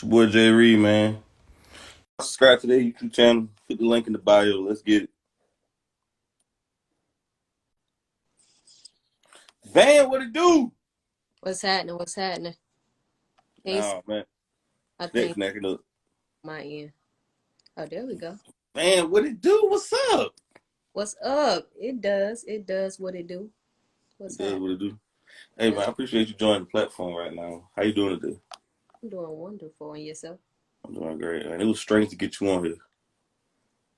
Your boy Jay Reed, man. Subscribe to their YouTube channel. Put the link in the bio. Let's get it. Van, what it do? What's happening? What's happening? Case, Oh man, I next think necking up. my end. Oh, there we go. Man, what it do? What's up? What's up? It does. It does what it do. It What's does happening? what it do. Hey man, Yes, I appreciate you joining the platform right now. How you doing today? I'm doing wonderful. And yourself? I'm doing great, man. It was strange to get you on here.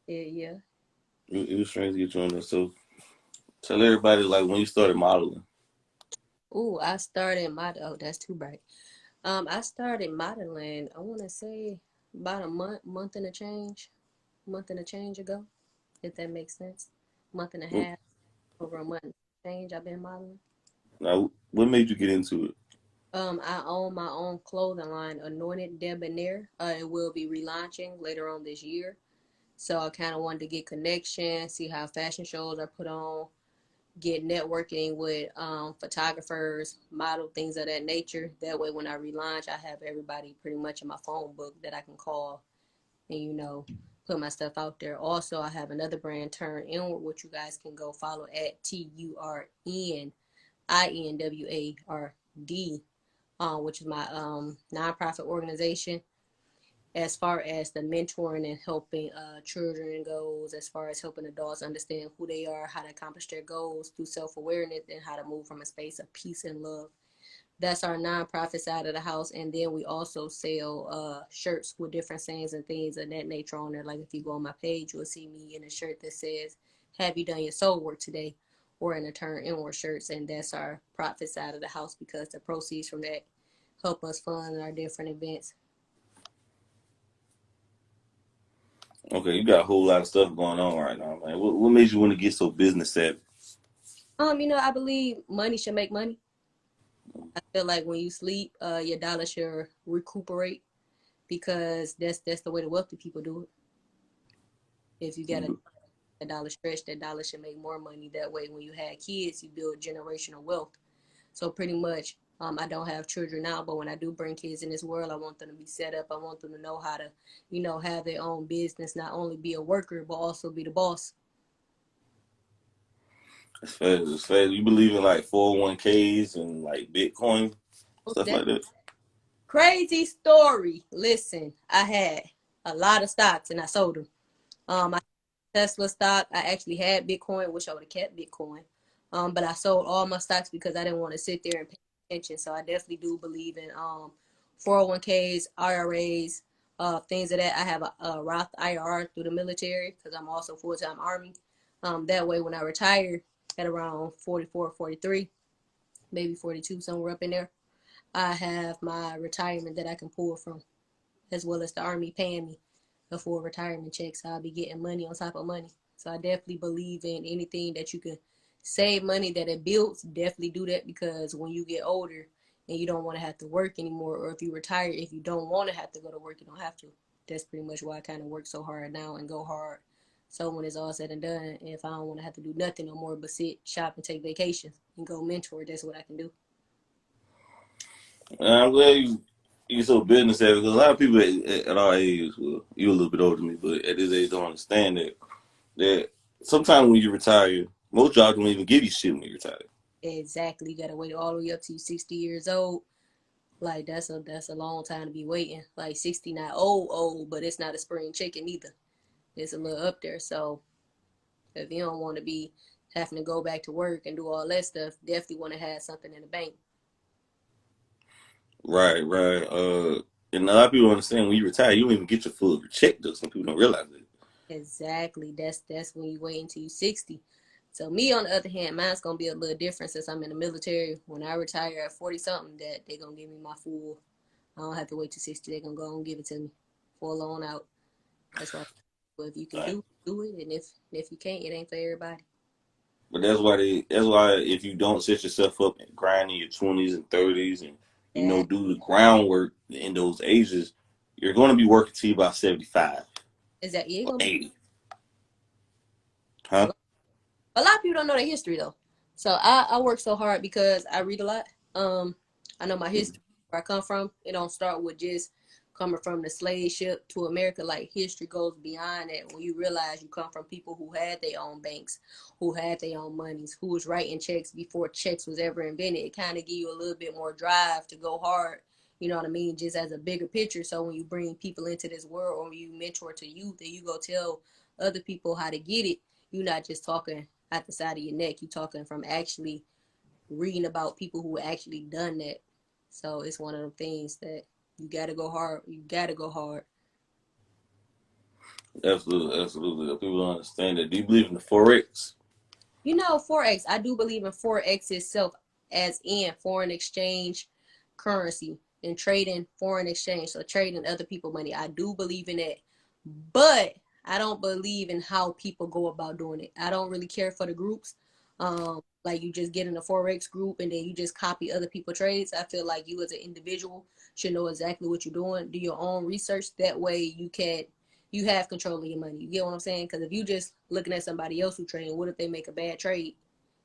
Yeah, yeah. It was strange to get you on there. So tell everybody like when you started modeling. Ooh, I started mod. Oh, that's too bright. I started modeling. I want to say about a month and a change ago. If that makes sense. Month and a What, half, over a month and change. I've been modeling. now, what made you get into it? I own my own clothing line, Anointed Debonair. It will be relaunching later on this year. So I kind of wanted to get connection, see how fashion shows are put on, get networking with photographers, model things of that nature. That way, when I relaunch, I have everybody pretty much in my phone book that I can call and put my stuff out there. Also, I have another brand, Turn Inward, which you guys can go follow at TURNINWARD, which is my nonprofit organization. As far as the mentoring and helping children goes, as far as helping adults understand who they are, how to accomplish their goals through self-awareness, and how to move from a space of peace and love. That's our nonprofit side of the house. And then we also sell shirts with different sayings and things of that nature on there. Like if you go on my page, you'll see me in a shirt that says, "Have you done your soul work today?" Or in a Turn Inward shirts. And that's our profit side of the house because the proceeds from that help us fund our different events. Okay, you got a whole lot of stuff going on right now, man. What made you want to get so business savvy? I believe money should make money. I feel like when you sleep, your dollar should recuperate because that's the way the wealthy people do it. If you get a dollar stretch, that dollar should make more money. That way, when you have kids, you build generational wealth. So pretty much, I don't have children now, but when I do bring kids in this world, I want them to be set up. I want them to know how to, have their own business, not only be a worker, but also be the boss. It's fast. It's fast. You believe in like 401ks and like Bitcoin, stuff That like that? crazy story. Listen, I had a lot of stocks and I sold them. I Tesla stock. I actually had Bitcoin. Wish I would have kept Bitcoin. But I sold all my stocks because I didn't want to sit there and pay attention. So I definitely do believe in 401ks, IRAs, things of that. I have a Roth IRA through the military because I'm also full-time Army. That way, when I retire at around 44, 43, maybe 42, somewhere up in there, I have my retirement that I can pull from, as well as the Army paying me a full retirement check. So I'll be getting money on top of money. So I definitely believe in anything that you can save money that it builds. Definitely do that because when you get older and you don't want to have to work anymore, or if you retire, if you don't want to have to go to work, you don't have to. That's pretty much why I kind of work so hard now and go hard. So when it's all said and done, if I don't want to have to do nothing no more but sit, shop, and take vacations and go mentor, that's what I can do. And I'm glad you so business savvy because a lot of people at our age, well, you're a little bit older than me, but at this age don't understand that sometimes when you retire, most jobs don't even give you shit when you retire. Exactly. You gotta wait all the way up to you 60 years old. Like that's a long time to be waiting. Like 60 not old, but it's not a spring chicken either. It's a little up there. So if you don't want to be having to go back to work and do all that stuff, definitely want to have something in the bank. Right, right. And a lot of people don't understand when you retire, you don't even get your full check though. Some people don't realize it. Exactly. That's when you wait until you 60. So me on the other hand, mine's gonna be a little different since I'm in the military. When I retire at 40 something, that they're gonna give me my full. I don't have to wait till 60. They're gonna go and give it to me full loan out. That's why. But if you can Right. do it, and if you can't, it ain't for everybody. But that's why if you don't set yourself up and grind in your 20s and 30s and Yeah, do the groundwork in those ages, you're going to be working till you about 75 is that you're or gonna be 80. a Huh? lot, a lot of people don't know their history though. So I work so hard because I read a lot. I know my history, where I come from. It don't start with just coming from the slave ship to America, like history goes beyond that. When you realize you come from people who had their own banks, who had their own monies, who was writing checks before checks was ever invented, it kind of give you a little bit more drive to go hard. You know what I mean? Just as a bigger picture. So when you bring people into this world, or you mentor to youth, and you go tell other people how to get it, you're not just talking at the side of your neck. You're talking from actually reading about people who actually done that. So it's one of them things that you gotta go hard. You gotta go hard. Absolutely, absolutely. People don't understand that. Do you believe in the forex? You know, Forex, I do believe in Forex itself, as in foreign exchange currency and trading foreign exchange. So trading other people money. I do believe in that. But I don't believe in how people go about doing it. I don't really care for the groups. Like you just get in a Forex group and then you just copy other people's trades. I feel like you as an individual should know exactly what you're doing. Do your own research. That way you have control of your money. You get what I'm saying? Because if you just looking at somebody else who trade, what if they make a bad trade?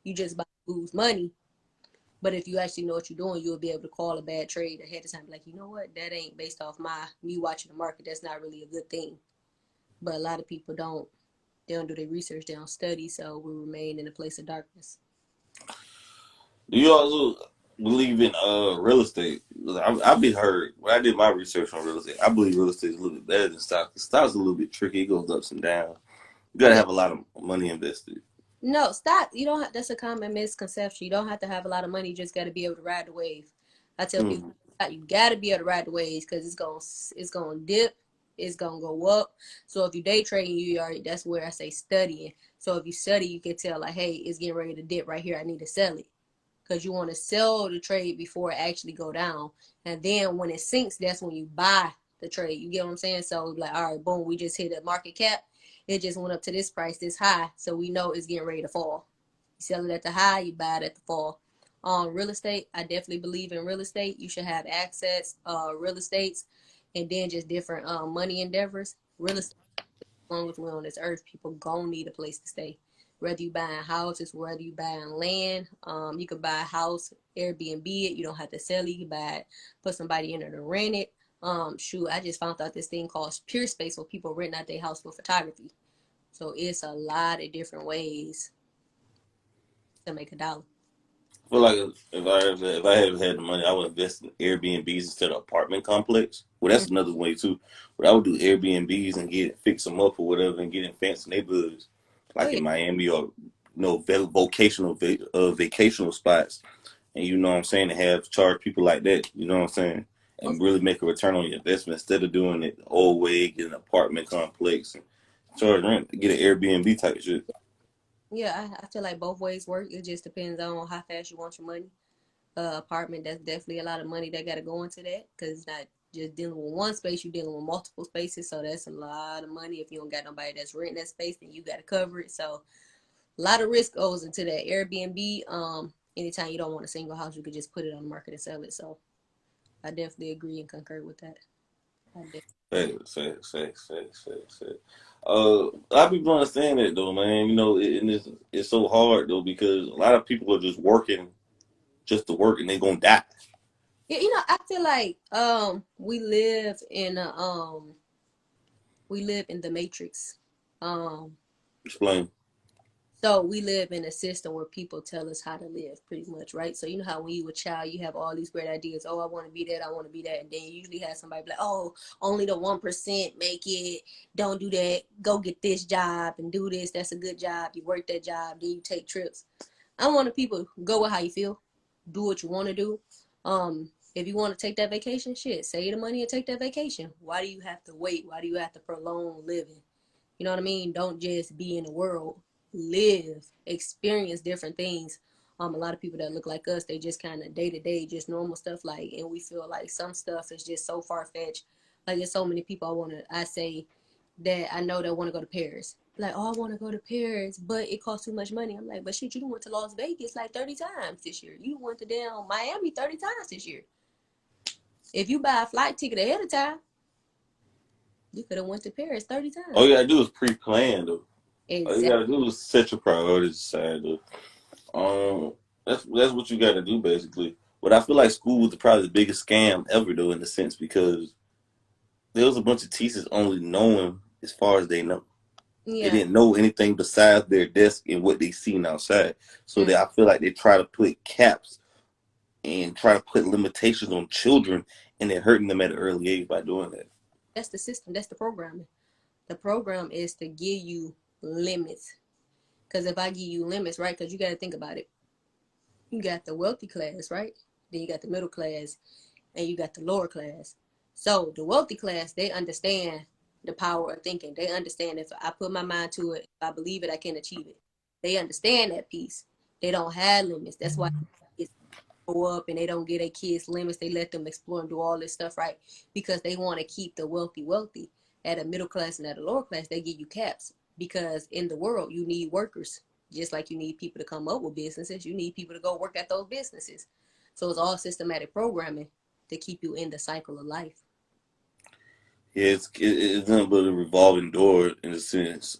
You just about to lose money. But if you actually know what you're doing, you'll be able to call a bad trade ahead of time. Like, you know what? That ain't based off me watching the market. That's not really a good thing. But a lot of people don't. They don't do their research. They don't study. So we remain in a place of darkness. Do you also believe in real estate? I've been heard when I did my research on real estate. I believe real estate is a little bit better than stocks. Stocks a little bit tricky. It goes ups and downs. You Oh gotta yeah. have a lot of money invested. No, stop. You don't have, that's a common misconception. You don't have to have a lot of money. You just got to be able to ride the wave. I tell people Mm. you got to be able to ride the waves because it's gonna dip, it's gonna go up. So if you day trading, you already that's where I say studying. So if you study, you can tell like, hey, it's getting ready to dip right here. I need to sell it because you want to sell the trade before it actually go down. And then when it sinks, that's when you buy the trade. You get what I'm saying? So like, all right, boom, we just hit a market cap. It just went up to this price, this high. So we know it's getting ready to fall. You sell it at the high, you buy it at the fall. Real estate, I definitely believe in real estate. You should have access, real estates, and then just different money endeavors. Real estate, as long as we're on this earth, people gonna need a place to stay. Whether you buying houses, whether you buying land, you could buy a house, Airbnb it. You don't have to sell it. You can buy it, put somebody in there to rent it. Shoot, I just found out this thing called Pure Space where people rent out their house for photography. So it's a lot of different ways to make a dollar. I feel like if I had had the money, I would invest in Airbnbs instead of apartment complex. Well, Mm. that's another way too. But I would do Airbnbs and fix them up or whatever, and get in fancy neighborhoods Oh like yeah, in Miami or vocational vacational spots. And you know what I'm saying, to have charge people like that. You know what I'm saying, and most really make a return on your investment instead of doing it the old way, get an apartment complex and charge rent, get an Airbnb type of shit. yeah. I feel like both ways work. It just depends on how fast you want your money. Apartment, that's definitely a lot of money that got to go into that because it's not just dealing with one space, you're dealing with multiple spaces. So that's a lot of money. If you don't got nobody that's renting that space, then you got to cover it. So a lot of risk goes into that. Airbnb, anytime you don't want a single house, you could just put it on the market and sell it. So I definitely agree and concur with that. I definitely. Facts. A lot of people don't understand that though, man. You know, and it's so hard though because a lot of people are just working just to work and they gonna die. Yeah, you know, I feel like we live in the matrix. Um Explain. So we live in a system where people tell us how to live, pretty much, right? So you know how when you were a child, you have all these great ideas. Oh, I want to be that. I want to be that. And then you usually have somebody be like, oh, only the 1% make it. Don't do that. Go get this job and do this. That's a good job. You work that job. Then you take trips. I want the people go with how you feel. Do what you want to do. If you want to take that vacation, shit, save the money and take that vacation. Why do you have to wait? Why do you have to prolong living? You know what I mean? Don't just be in the world. Live, experience different things. A lot of people that look like us, they just kind of day to day, just normal stuff. Like, and we feel like some stuff is just so far fetched. Like, there's so many people I say that I know that want to go to Paris. Like, oh, I want to go to Paris, but it costs too much money. I'm like, but shit, you went to Las Vegas like 30 times this year. You went to down Miami 30 times this year. If you buy a flight ticket ahead of time, you could have went to Paris 30 All times. you gotta do is pre-plan though. All you Exactly. gotta do is set your priorities aside though. That's what you gotta do basically. But I feel like school was probably the biggest scam ever though in a sense because there was a bunch of teachers only knowing as far as they know. They Yeah. didn't know anything besides their desk and what they seen outside. So Mm. I feel like they try to put caps and try to put limitations on children, and they're hurting them at an early age by doing that. That's the system. That's the programming. The program is to give you limits. Because if I give you limits, right? Because you got to think about it. You got the wealthy class, right? Then you got the middle class, and you got the lower class. So the wealthy class, they understand the power of thinking. They understand if I put my mind to it, if I believe it, I can achieve it. They understand that piece. They don't have limits. That's why it's go up and they don't give their kids limits. They let them explore and do all this stuff, right? Because they want to keep the wealthy wealthy. At a middle class and at a lower class, they give you caps because in the world you need workers. Just like you need people to come up with businesses, you need people to go work at those businesses. So it's all systematic programming to keep you in the cycle of life. Yeah, it's nothing but a revolving door in a sense.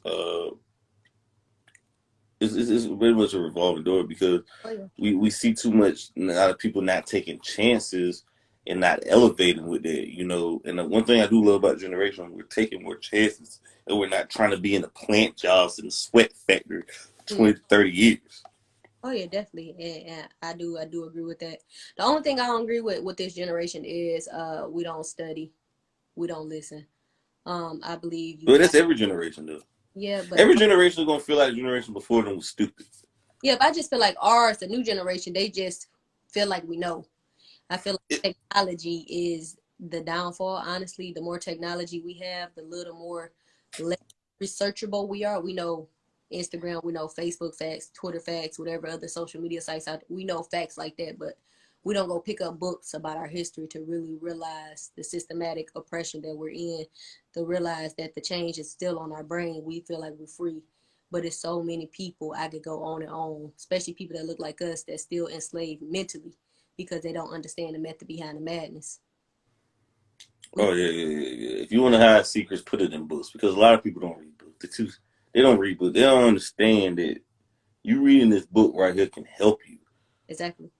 It's very much a revolving door because Oh yeah. we see too much, a lot of people not taking chances and not elevating with it, And the one thing I do love about generation, we're taking more chances and we're not trying to be in the plant jobs and the sweat factory for Mm. 20 to 30 years. Oh yeah, definitely, and I do agree with that. The only thing I don't agree with this generation is we don't study, we don't listen. I believe you But have that's every generation, though. yeah, but Every generation is going to feel like the generation before them was stupid. yeah, but I just feel like ours, the new generation, they just feel like we know. I feel It, like technology is the downfall. Honestly, the more technology we have, the little more less researchable we are. We know Instagram, we know Facebook facts, Twitter facts, whatever other social media sites out. We know facts like that, but we don't go pick up books about our history to really realize the systematic oppression that we're in, to realize that the change is still on our brain. We feel like we're free, but it's so many people. I could go on and on, especially people that look like us that still enslaved mentally because they don't understand the method behind the madness. We oh, yeah. If you want to hide secrets, put it in books because a lot of people don't read books. They don't read books. They don't understand that you reading this book right here can help you. exactly,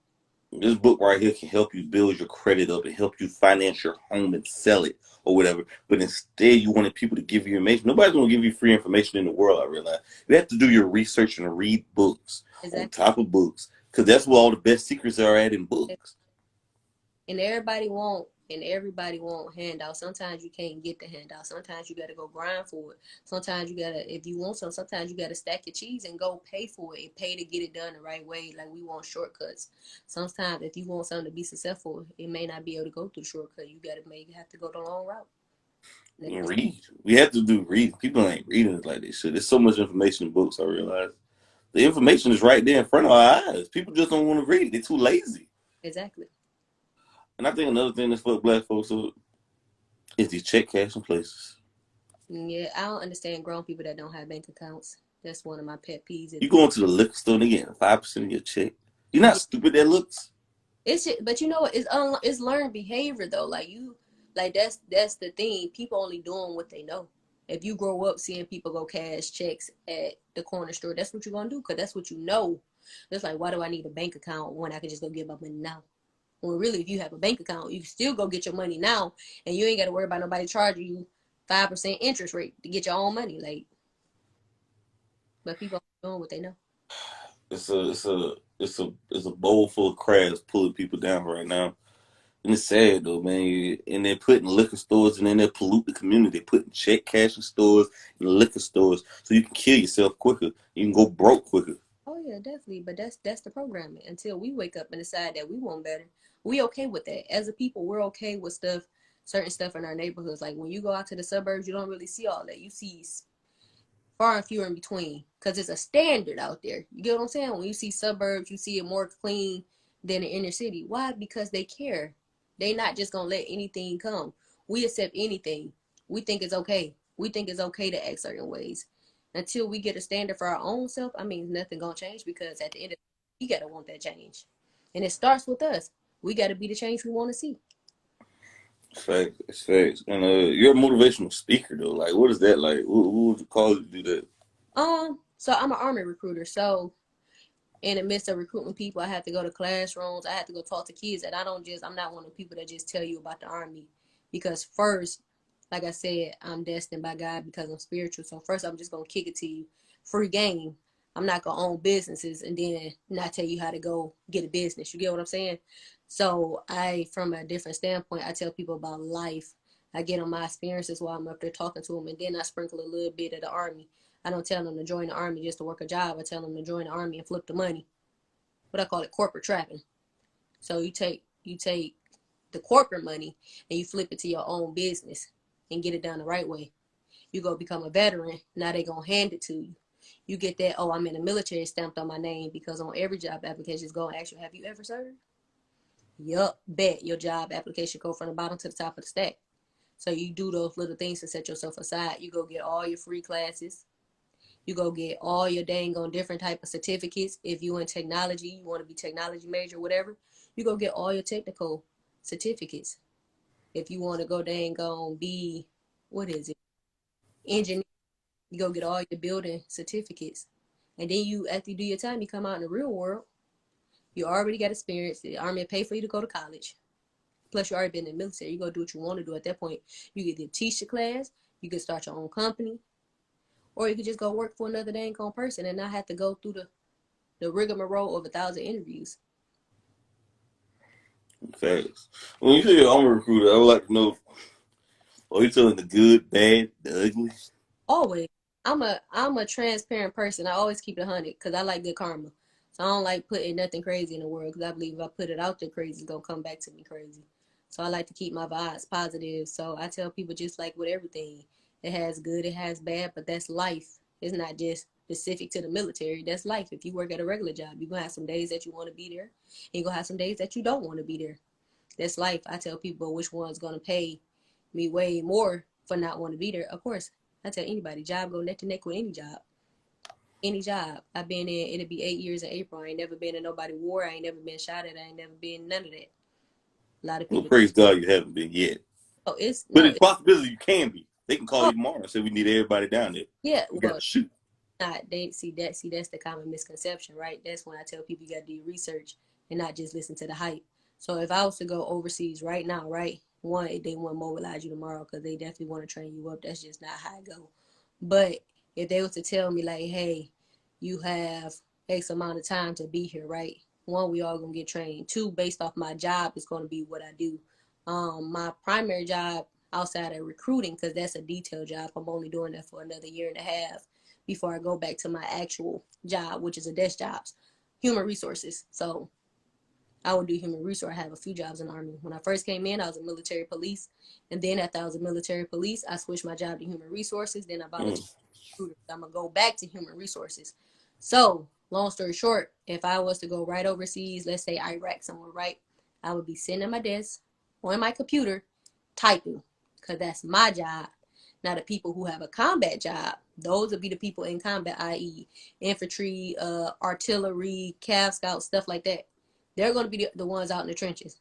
This book right here can help you build your credit up and help you finance your home and sell it or whatever. But instead, you wanted people to give you information. Nobody's going to give you free information in the world, I realize. You have to do your research and read books on exactly. top of books because that's where all the best secrets are at in books. And everybody won't handout. Sometimes you can't get the handout. Sometimes you gotta go grind for it. Sometimes you gotta, if you want some, sometimes you gotta stack your cheese and go pay for it and pay to get it done the right way. Like we want shortcuts. Sometimes if you want something to be successful, it may not be able to go through the shortcut. You gotta maybe have to go the long route. And read. We have to do reading. People ain't reading it like they should. There's so much information in books, I realize. The information is right there in front of our eyes. People just don't want to read. They're too lazy. Exactly. And I think another thing that's fucked black folks up is these check cashing places. Yeah, I don't understand grown people that don't have bank accounts. That's one of my pet peeves. You go into the liquor store and they getting 5% of your check. You're not Yeah, stupid that looks. it's just, but you know what? It's learned behavior though. Like you, like that's the thing. People only doing what they know. If you grow up seeing people go cash checks at the corner store, that's what you're gonna do because that's what you know. It's like, why do I need a bank account when I can just go get my money now? Well, really, if you have a bank account, you can still go get your money now, and you ain't got to worry about nobody charging you 5% interest rate to get your own money. Like, but people are doing what they know. It's a bowl full of crabs pulling people down right now. And it's sad though, man. And they're putting liquor stores and then they pollute the community. They're putting check cashing stores and liquor stores so you can kill yourself quicker. You can go broke quicker. Oh yeah, definitely. But that's the programming. Until we wake up and decide that we want better, we okay with that. As a people, we're okay with stuff, certain stuff in our neighborhoods. Like when you go out to the suburbs, you don't really see all that. You see far and fewer in between because it's a standard out there. You get what I'm saying? When you see suburbs, you see it more clean than the inner city. Why? Because they care. They not just gonna let anything come. We accept anything. We think it's okay. We think it's okay to act certain ways. Until we get a standard for our own self, I mean, nothing gonna change because at the end of the day, we gotta want that change, and it starts with us. We gotta be the change we want to see. It's facts. It's facts. And you're a motivational speaker though. Like, what is that like? Who would you call you to do that? So I'm an army recruiter. So in the midst of recruiting people, I have to go to classrooms. I have to go talk to kids. And I'm not one of the people that just tell you about the army. Because first, like I said, I'm destined by God because I'm spiritual. So first, I'm just gonna kick it to you, free game. I'm not gonna own businesses and then not tell you how to go get a business. You get what I'm saying? So from a different standpoint, I tell people about life. I get on my experiences while I'm up there talking to them, and then I sprinkle a little bit of the army. I don't tell them to join the army just to work a job. I tell them to join the army and flip the money. What I call it, corporate trapping. So you take the corporate money and you flip it to your own business and get it done the right way. You go become a veteran. Now they gonna hand it to you. You get that, oh, I'm in the military stamped on my name, because on every job application it's gonna ask you, have you ever served? Yup, bet your job application go from the bottom to the top of the stack. So you do those little things to set yourself aside. You go get all your free classes. You go get all your dang on different type of certificates. If you in technology, you want to be technology major, whatever, you go get all your technical certificates. If you want to go dang on be, what is it, engineer, you go get all your building certificates. And then you, after you do your time, you come out in the real world. You already got experience. The army will pay for you to go to college. Plus, you already been in the military. You go do what you want to do at that point. You can either teach the class, you can start your own company, or you could just go work for another dang on person and not have to go through the rigmarole of 1,000 interviews. Facts. When you say I'm a recruiter, I would like to know, are you telling the good, bad, the ugly? Always. I'm a transparent person. I always keep it 100 because I like good karma. So I don't like putting nothing crazy in the world, because I believe if I put it out there crazy, it's gonna come back to me crazy. So I like to keep my vibes positive. So I tell people, just like with everything, it has good, it has bad, but that's life. It's not just specific to the military. That's life. If you work at a regular job, you're gonna have some days that you want to be there, and you're gonna have some days that you don't want to be there. That's life. I tell people which one's gonna pay me way more for not wanting to be there. Of course, I tell anybody, job go neck to neck with any job. Any job. I've been in, it'll be 8 years in April. I ain't never been in nobody war. I ain't never been shot at. I ain't never been none of that. A lot of Well, people. praise God you haven't been yet. Oh, it's But no. it's possibility you can be. They can call Oh, you tomorrow and say we need everybody down there. yeah. We got Well, to shoot. not they see that's the common misconception, right? That's when I tell people you got to do your research and not just listen to the hype. So if I was to go overseas right now, right, one, they wouldn't mobilize you tomorrow because they definitely want to train you up. That's just not how I go. But if they was to tell me like, hey, you have X amount of time to be here, right? One, we all gonna get trained. Two, based off my job is gonna be what I do. My primary job outside of recruiting, because that's a detail job, I'm only doing that for another year and a half before I go back to my actual job, which is a desk jobs, human resources. So I would do human resource. I have a few jobs in the Army. When I first came in, I was a military police. And then after I was a military police, I switched my job to human resources. Then I volunteered. Mm. I'm going to go back to human resources. So long story short, if I was to go right overseas, let's say Iraq somewhere, right, I would be sitting at my desk on my computer typing, because that's my job. Now, the people who have a combat job, those would be the people in combat, i.e., infantry, artillery, Cav Scouts, stuff like that. They're going to be the ones out in the trenches.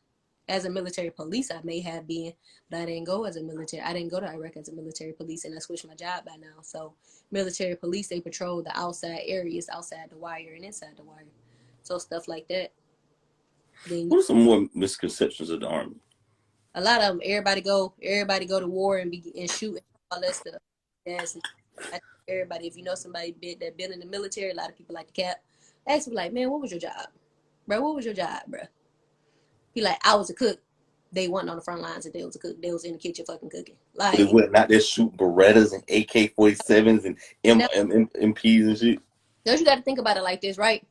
As a military police, I may have been, but I didn't go as a military. I didn't go to Iraq as a military police, and I switched my job by now. So, military police, they patrol the outside areas, outside the wire and inside the wire. So, stuff like that. Then What are some more misconceptions of the Army? a lot of them, everybody go to war and be and shoot and all that stuff. That's everybody. If you know somebody that been in the military, a lot of people like to cap. Ask me like, man, what was your job, bro? What was your job, bro? He like, I was a cook. They wasn't on the front lines and they was a cook. They was in the kitchen fucking cooking. They Like, went not there shooting Berettas and AK-47s and now, MPs and shit. don't you got to think about it like this, right?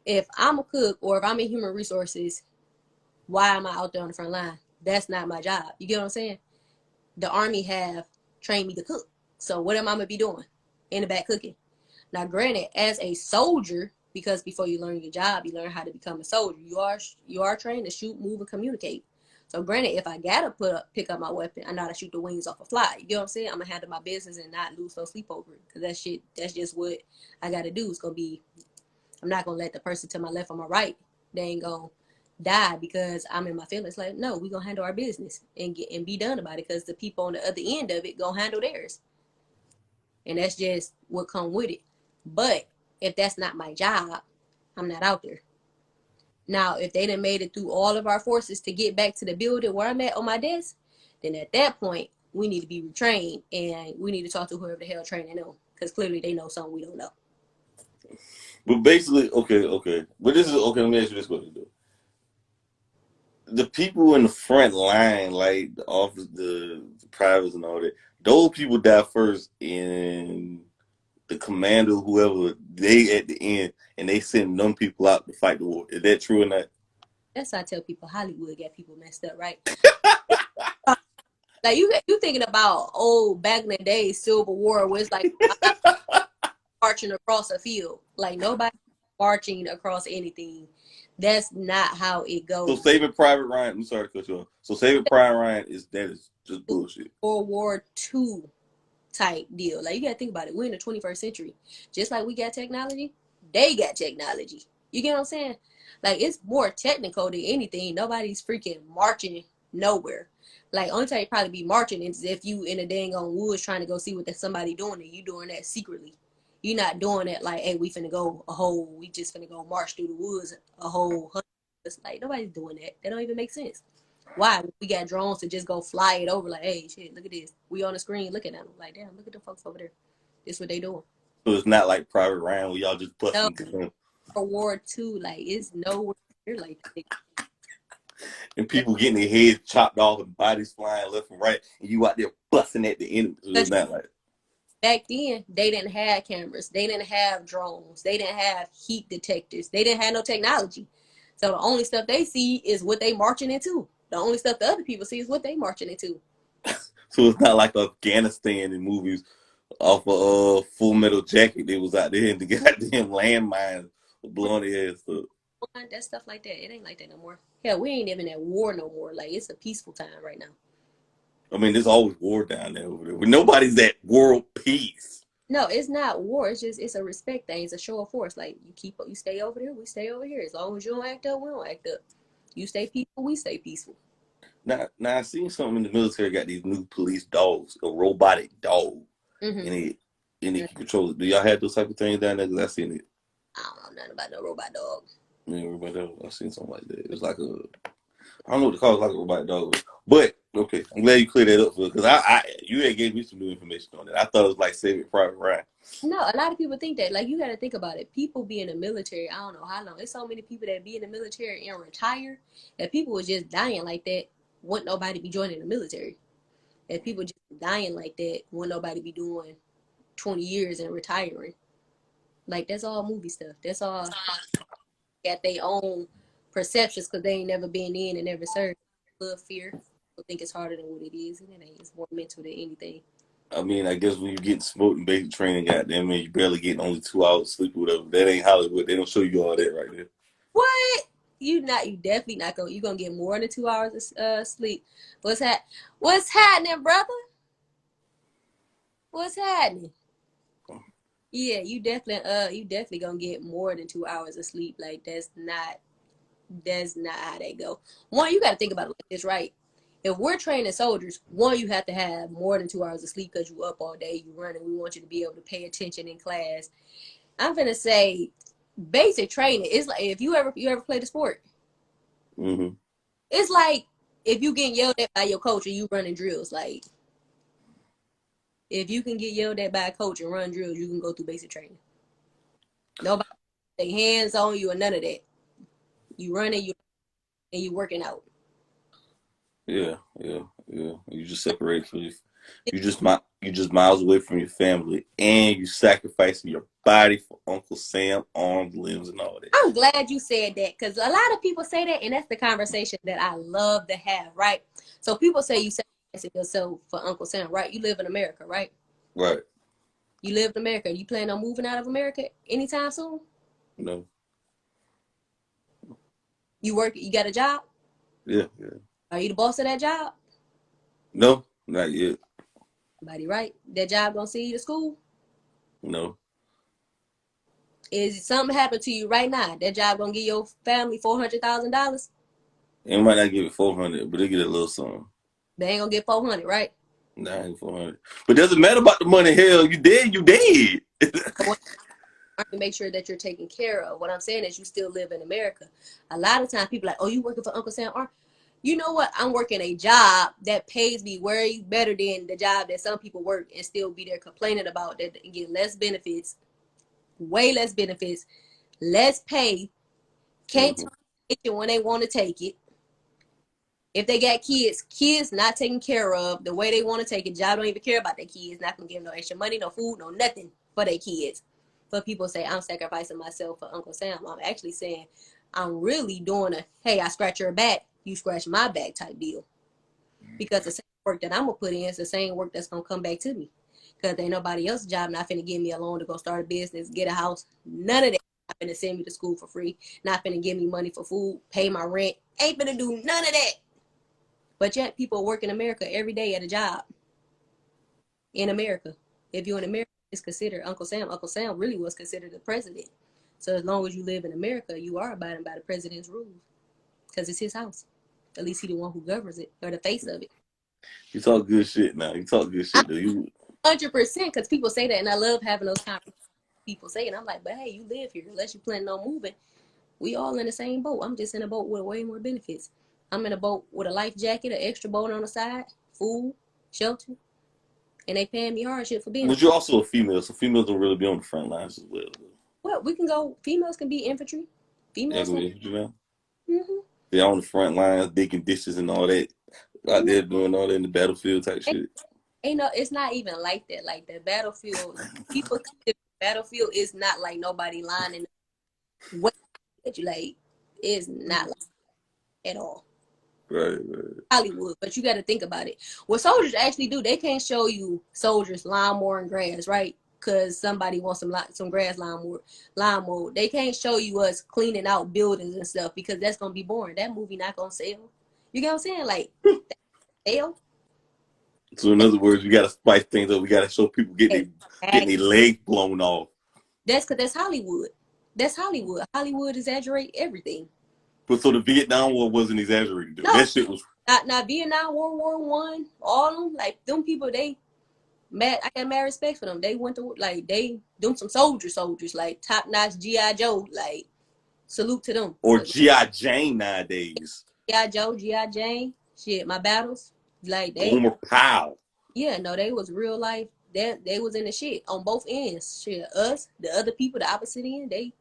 If I'm a cook or if I'm in human resources, why am I out there on the front line? That's not my job. You get what I'm saying? The Army have trained me to cook. So what am I gonna be doing? In the back cooking. Now, granted, as a soldier, because before you learn your job, you learn how to become a soldier. You are trained to shoot, move, and communicate. So, granted, if I gotta pick up my weapon, I know how to shoot the wings off a fly. You get what I'm saying? I'm gonna handle my business and not lose no sleep over it, because that's just what I gotta do. It's gonna be. I'm not gonna let the person to my left or my right, they ain't gonna die because I'm in my feelings. Like, no, we gonna handle our business and be done about it, because the people on the other end of it gonna handle theirs, and that's just what come with it. But if that's not my job, I'm not out there. Now, if they done made it through all of our forces to get back to the building where I'm at on my desk, then at that point, we need to be retrained, and we need to talk to whoever the hell training them, because clearly they know something we don't know. But basically, okay. But this is okay. Let me ask you this question, though. The people in the front line, like the office, the privates, and all that, those people die first, and the commander, whoever, they at the end, and they send them people out to fight the war. Is that true or not? That's why I tell people Hollywood got people messed up, right? Like you thinking about old back in the day, Civil War, where it's like marching across a field. Like nobody marching across anything. That's not how it So goes. Saving Private Ryan, I'm sorry to cut you off. So Saving Private Ryan is just bullshit. World War II type deal. Like you gotta think about it. We're in the 21st century. Just like we got technology, they got technology. You get what I'm saying? Like it's more technical than anything. Nobody's freaking marching nowhere. Like only time you probably be marching is if you in a dang on woods trying to go see what that somebody doing, and you doing that secretly. You're not doing it like, hey, we just finna go march through the woods a whole. It's like nobody's doing that. That don't even make sense. Why? We got drones to just go fly it over like, hey, shit, look at this. We on the screen looking at them. Like, damn, look at the folks over there. This what they doing. So it's not like Private Ryan where y'all just No, busting guns World War II, like, it's nowhere near like that. and people getting their heads chopped off and bodies flying left and right, and you out there busting at the enemy. So it's not like Back then, they didn't have cameras. They didn't have drones. They didn't have heat detectors. They didn't have no technology. So the only stuff they see is what they marching into. The only stuff the other people see is what they marching into. so it's not like Afghanistan in movies off of Full Metal Jacket. They was out there and the goddamn landmines were blowing their heads up. That stuff like that. It ain't like that no more. Hell, we ain't even at war no more. Like it's a peaceful time right now. I mean, there's always war down there over there. But nobody's at world peace. No, it's not war. It's a respect thing. It's a show of force. Like you stay over there, we stay over here. As long as you don't act up, we don't act up. You stay peaceful, we stay peaceful. Now I seen something in the military got these new police dogs, a robotic dog, Mm-hmm. and it can control it. Do y'all have those type of things down there? Cause I seen it. I don't know nothing about no robot dog. Yeah, robotic dog. I seen something like that. It's like I don't know what to call it, like a robotic dog. But okay, I'm glad you cleared that up for because you had gave me some new information on it. I thought it was like Saving Private Ryan. No, a lot of people think that. Like you got to think about it. People be in the military. I don't know how long. There's so many people that be in the military and retire that people was just dying like that. Wouldn't nobody be joining the military? And people just dying like that. Wouldn't nobody be doing 20 years and retiring? Like that's all movie stuff. That's all got their own perceptions because they ain't never been in and never served. Love fear. I think it's harder than what it is, and it ain't. It's more mental than anything. I mean, I guess when you getting smoked and basic training, goddamn man, you barely getting only 2 hours sleep or whatever. That ain't Hollywood. They don't show you all that right there. What? You not? You definitely not gonna. You gonna get more than 2 hours of sleep. What's happening, brother? What's happening? Yeah, you definitely gonna get more than 2 hours of sleep. Like that's not how they go. One, you got to think about it like this, right? If we're training soldiers, one, you have to have more than 2 hours of sleep because you up all day, you running. We want you to be able to pay attention in class. I'm gonna say basic training is like if you ever played a sport, Mm-hmm. it's like if you getting yelled at by your coach and you running drills. Like if you can get yelled at by a coach and run drills, you can go through basic training. Nobody lay hands on you or none of that. You running, you working out. Yeah. You just separate from you just miles away from your family, and you sacrificing your body for Uncle Sam, arms, limbs, and all that. I'm glad you said that because a lot of people say that, and that's the conversation that I love to have, right? So people say you sacrificing yourself for Uncle Sam, right? You live in America, right? Right. You live in America. You plan on moving out of America anytime soon? No. You work, you got a job? Yeah. Are you the boss of that job? No, not yet. Buddy, right? That job gonna send you to school? No. Is something happen to you right now? That job gonna give your family $400,000? It might not give it 400, but they get a little something. They ain't gonna get 400, right? Nah, ain't 400. But it doesn't matter about the money. Hell, you dead, you dead. To make sure that you're taken care of. What I'm saying is you still live in America. A lot of times people are like, oh, you working for Uncle Sam? you know what? I'm working a job that pays me way better than the job that some people work and still be there complaining about that and get less benefits, way less benefits, less pay, can't Mm-hmm. take it when they want to take it. If they got kids not taken care of the way they want to take it, job don't even care about their kids, not gonna give them no extra money, no food, no nothing for their kids. But people say I'm sacrificing myself for Uncle Sam. I'm actually saying I'm really doing a hey, I scratch your back, you scratch my back type deal. Because the same work that I'm gonna put in is the same work that's gonna come back to me. Because ain't nobody else's job not finna give me a loan to go start a business, get a house, none of that. Not finna send me to school for free, not finna give me money for food, pay my rent, ain't finna do none of that. But yet people work in America every day at a job in America. If you're in America, it's considered Uncle Sam. Uncle Sam really was considered the president. So as long as you live in America, you are abiding by the president's rules because it's his house. At least he the one who governs it or the face of it. You talk good shit now. You talk good I shit though. You 100% because people say that, and I love having those conversations. People say, and I'm like, but hey, you live here. Unless you plan on moving, we all in the same boat. I'm just in a boat with way more benefits. I'm in a boat with a life jacket, an extra boat on the side, food, shelter, and they paying me hardship for being a but you're also a female, so females don't really be on the front lines as well. well. We can go. Females can be infantry. Yeah, Females can. you know, Mm-hmm, they're on the front lines, digging dishes and all that, out mm-hmm. there doing all that in the battlefield type Ain't, shit. ain't no. It's not even like that. Like the battlefield. People think the battlefield is not like nobody lying in the way that you like. It's not like at all. Right, right. Hollywood, but you got to think about it. What soldiers actually do, they can't show you soldiers lawnmower and grass, right? Because somebody wants some grass lawnmower. They can't show you us cleaning out buildings and stuff because that's gonna be boring. That movie not gonna sell. You get what I'm saying? Like sell. So in other words, we gotta spice things up. We gotta show people getting their Exactly. legs blown off. That's because that's Hollywood. That's Hollywood. Hollywood exaggerate everything. But so the Vietnam War wasn't exaggerated, though. No, That shit was. not Vietnam, World War I, all of them. Like them people, they mad. I got mad respect for them. They went to like they them some soldiers, like top notch GI Joe. Like salute to them. Or Cause G.I. Jane nowadays. GI Joe, GI Jane, shit, my battles, like they, Gomer Pyle. yeah, no, they was real life. They was in the shit on both ends. Shit, us, the other people, the opposite end, they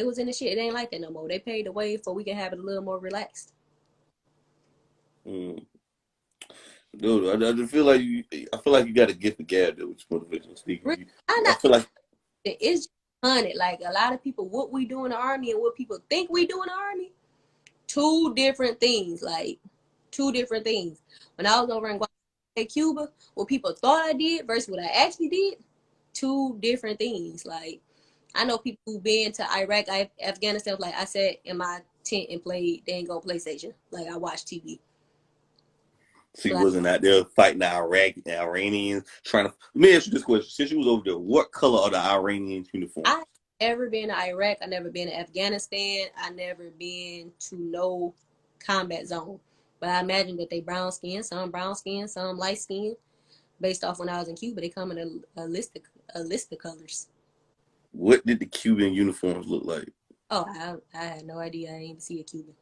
was in the shit. It ain't like that no more. They paid the way so we can have it a little more relaxed. Mm. Dude, I just feel like you got to get the gab though with motivational speaking. Really, I I not. feel like It's just hunted. Like a lot of people, what we do in the army and what people think we do in the army, two different things. Like two different things. When I was over in Cuba, what people thought I did versus what I actually did, two different things. Like I know people who've been to Iraq, Afghanistan. Like I sat in my tent and played dang on PlayStation. Like I watched TV. she Like wasn't out there fighting the Iranians. Trying to. Let me ask you this question: since you was over there, what color are the Iranians' uniforms? I never been to Iraq. I never been to Afghanistan. I never been to no combat zone. But I imagine that they brown skin, some light skin. Based off when I was in Cuba, they come in a list of colors. What did the Cuban uniforms look like? Oh, I had no idea. I ain't see a Cuban.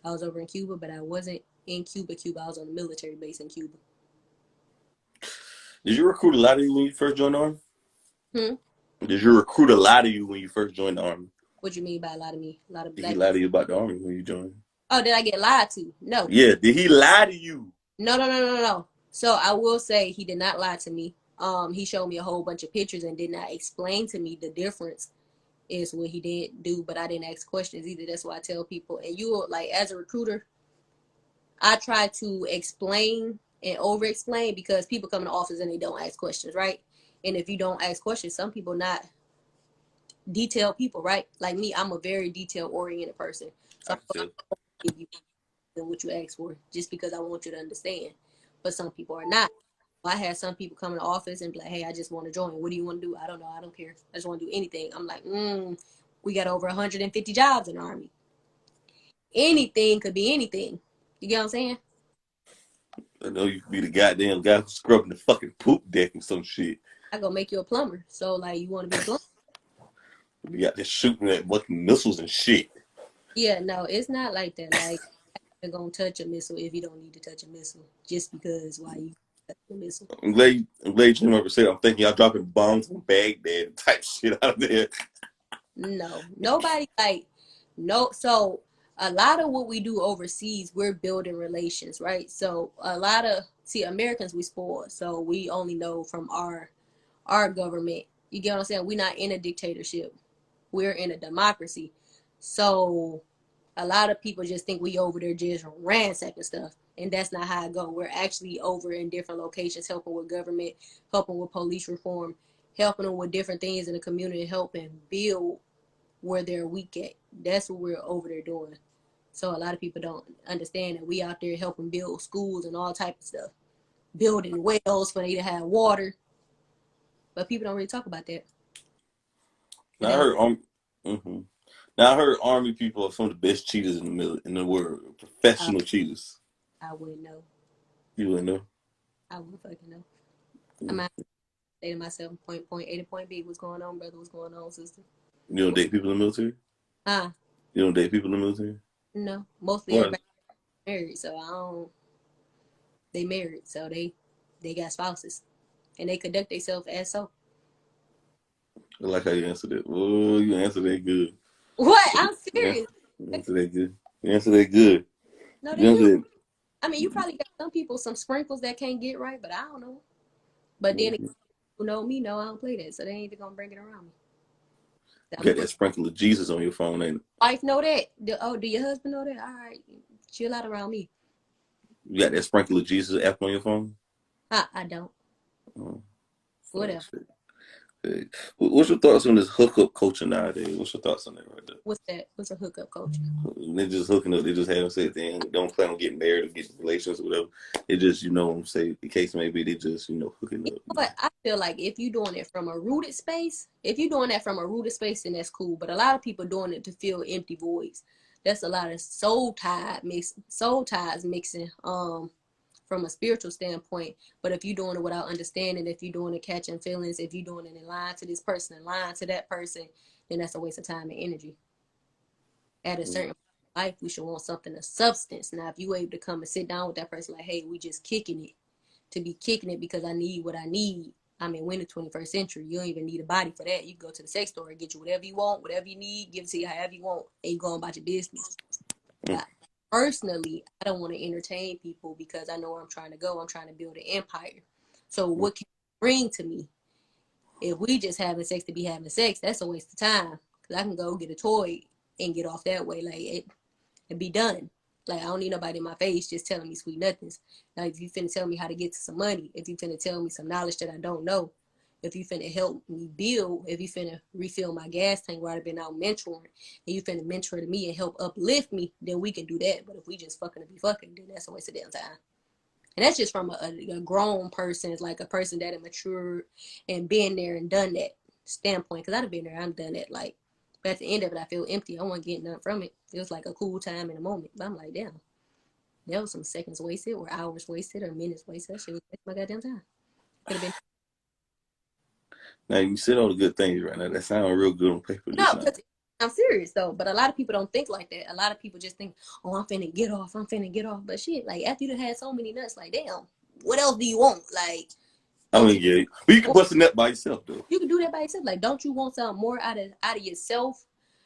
I was over in Cuba, but I wasn't in Cuba. I was on the military base in Cuba. Did you recruit a lot of you when you first joined the army? Hmm. Did you recruit a lot of you when you first joined the army? What you mean by a lot of me? A lot of Did he black. lie to you about the army when you joined? Oh, did I get lied to? No. Yeah, did he lie to you? No. So I will say he did not lie to me. He showed me a whole bunch of pictures and did not explain to me the difference is what he did do, but I didn't ask questions either. That's why I tell people, and you will, like as a recruiter, I try to explain and over explain because people come in the office and they don't ask questions, right? And if you don't ask questions, some people not detailed people, right? Like me, I'm a very detail oriented person. So I I'm can tell. gonna give you what you ask for just because I want you to understand. But some people are not. I had some people come in the office and be like, hey, I just want to join. What do you want to do? I don't know. I don't care. I just want to do anything. I'm like, we got over 150 jobs in the army. Anything could be anything. You get what I'm saying? I know you could be the goddamn guy who's scrubbing the fucking poop deck and some shit. I go make you a plumber. So like, you want to be a plumber? We got this shooting at fucking missiles and shit. Yeah, no, it's not like that. Like You're gonna touch a missile if you don't need to touch a missile just because why you touch a missile. I'm glad you came up and said I'm thinking y'all dropping bombs on Baghdad type shit out there. No, nobody like no. So a lot of what we do overseas, we're building relations, right? So a lot of see Americans we spoil, so we only know from our government. You get what I'm saying? We're not in a dictatorship. We're in a democracy. So a lot of people just think we over there just ransacking stuff, and that's not how it go. We're actually over in different locations, helping with government, helping with police reform, helping them with different things in the community, helping build where they're weak at. That's what we're over there doing. So a lot of people don't understand that we out there helping build schools and all type of stuff, building wells for they to have water, but people don't really talk about that. Now I heard mm-hmm. Now I heard Army people are some of the best cheaters in the world, I, professional cheaters. I wouldn't know. You wouldn't know. I wouldn't fucking know. I might say to myself, point A to point B. What's going on, brother? What's going on, sister? You don't date people in the military. Huh? You don't date people in the military. No. Mostly What? everybody married, so I don't. They married, so they got spouses, and they conduct themselves as so. I like how you answered it. Oh, you answered that good. What? I'm Yeah, serious. you answered that good. You answered that good. No, You they do. answered I mean, you probably got some people, some sprinkles that can't get right, but I don't know. But then, it. who know me? No, I don't play that, so they ain't even gonna bring it around me. You I'm got put that sprinkle of Jesus on your phone, ain't it? wife know that. Do your husband know that? All right, chill out around me. You got that sprinkle of Jesus app on your phone? I don't. Oh, oh Whatever. shit. Hey. What's your thoughts on this hookup culture nowadays? What's your thoughts on that right there? What's that? What's a hookup culture? They just hooking up. They just having sex. They don't plan on getting married or getting relations or whatever. It just, say the case may be, they just, hooking You up. know what? I feel like if you're doing it from a rooted space, if you're doing that from a rooted space, then that's cool. But a lot of people doing it to fill empty voids. That's a lot of soul ties mixing. From a spiritual standpoint. But if you're doing it without understanding, if you're doing it catching feelings, if you're doing it in lying to this person and lying to that person, then that's a waste of time and energy. At a certain life, we should want something of substance. Now, if you able to come and sit down with that person, like, hey, we just kicking it to be kicking it because I need what I need. I mean, we're in the 21st century. You don't even need a body for that. You can go to the sex store and get you whatever you want, whatever you need, give it to you however you want, and you go about your business. But personally, I don't want to entertain people because I know where I'm trying to go. I'm trying to build an empire. So what can you bring to me? If we just having sex to be having sex, that's a waste of time. Because I can go get a toy and get off that way. Like it be done. Like I don't need nobody in my face just telling me sweet nothings. Now if you finna tell me how to get to some money, if you finna tell me some knowledge that I don't know, if you finna help me build, if you finna refill my gas tank where I've been out mentoring, and you finna mentor to me and help uplift me, then we can do that. But if we just fucking to be fucking, then that's a waste of damn time. And that's just from a grown person, like a person that is matured and been there and done that standpoint. Because I've been there, I've done that. Like, but at the end of it, I feel empty. I want to get nothing from it. It was like a cool time in a moment. But I'm like, damn, there was some seconds wasted, or hours wasted, or minutes wasted. That shit was my goddamn time. Could have been. Now you said all the good things right now. That sounds real good on paper No, just now. because I'm serious though. But a lot of people don't think like that. A lot of people just think, oh, I'm finna get off. I'm finna get off. But shit, like after you had so many nuts, like damn, what else do you want? Like, I don't mean, you? yeah, but you can bust a nut by yourself though. You can do that by yourself. Like, don't you want something more out of yourself?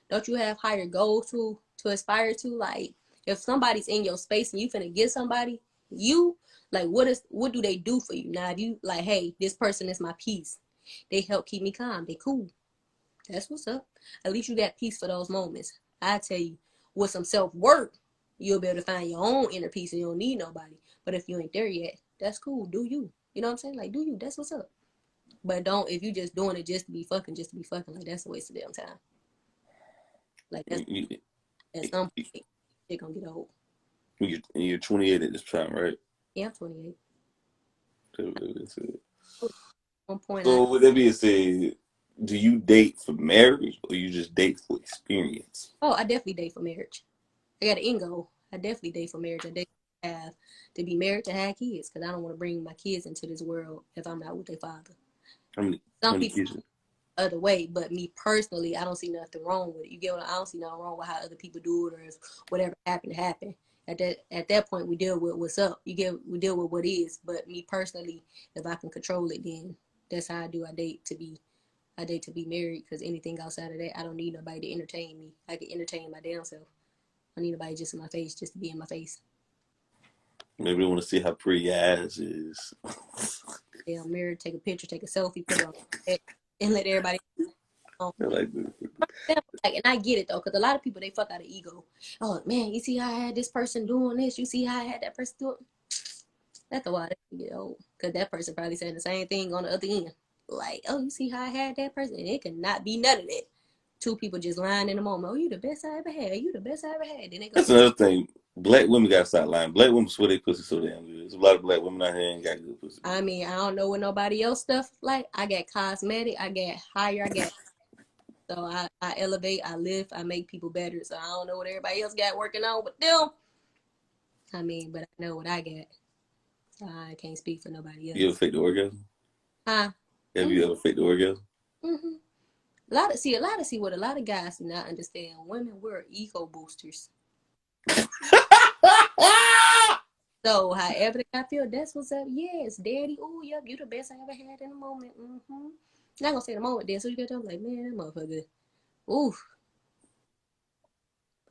Don't you have higher goals to aspire to? Like, if somebody's in your space and you finna get somebody, you like what do they do for you? Now, if you like, hey, this person is my peace. They help keep me calm. They cool. That's what's up. At least you got peace for those moments. I tell you, with some self work, you'll be able to find your own inner peace and you don't need nobody. But if you ain't there yet, that's cool. Do you? You know what I'm saying? Like, do you? That's what's up. But don't if you just doing it just to be fucking, like that's a waste of damn time. Like that's You, at some point shit gonna get old. you're 28 at this time, right? Yeah, I'm 28. That's it. One point I So with that being said, do you date for marriage or you just date for experience? I definitely date for marriage. I got an end goal. I definitely date for marriage. I definitely have to be married to have kids because I don't want to bring my kids into this world if I'm not with their father. How many how Some many people kids? other way, but me personally, I don't see nothing wrong with it. You get what I don't see nothing wrong with how other people do it or if whatever happened to happen. At that point, we deal with what's up. We deal with what is. But me personally, if I can control it, then that's how I do. I date to be married, because anything outside of that, I don't need nobody to entertain me. I can entertain my damn self. I need nobody just in my face, just to be in my face. Maybe they want to see how pretty your ass is. Yeah, I'm married. Take a picture, take a selfie, put it on, and let everybody know. Like, Like, and I get it though, because a lot of people, they fuck out of ego. Oh man, you see how I had this person doing this? You see how I had that person doing? That's a while that get old, because that person probably saying the same thing on the other end. Like, oh, you see how I had that person? And it could not be none of that. Two people just lying in the moment. Oh, you the best I ever had. You the best I ever had. Then they go. that's another thing. Black women gotta stop lying. Black women swear they pussy so damn good. There's a lot of black women out here ain't got good pussy. I mean, I don't know what nobody else stuff like. I got cosmetic. I got higher. I got. So I elevate. I lift. I make people better. So I don't know what everybody else got working on with them. I mean, but I know what I got. So I can't speak for nobody You ever else. fake the orgasm? Huh? Have Mm-hmm. you ever faked the orgasm? Mm-hmm. What a lot of guys do not understand. Women, we're ego boosters. So however the guy feel, that's what's up. Yes, daddy. Oh, yep, you the best I ever had in the moment. Mm-hmm. Not gonna say the moment then. So you get to like, man, that motherfucker. Ooh,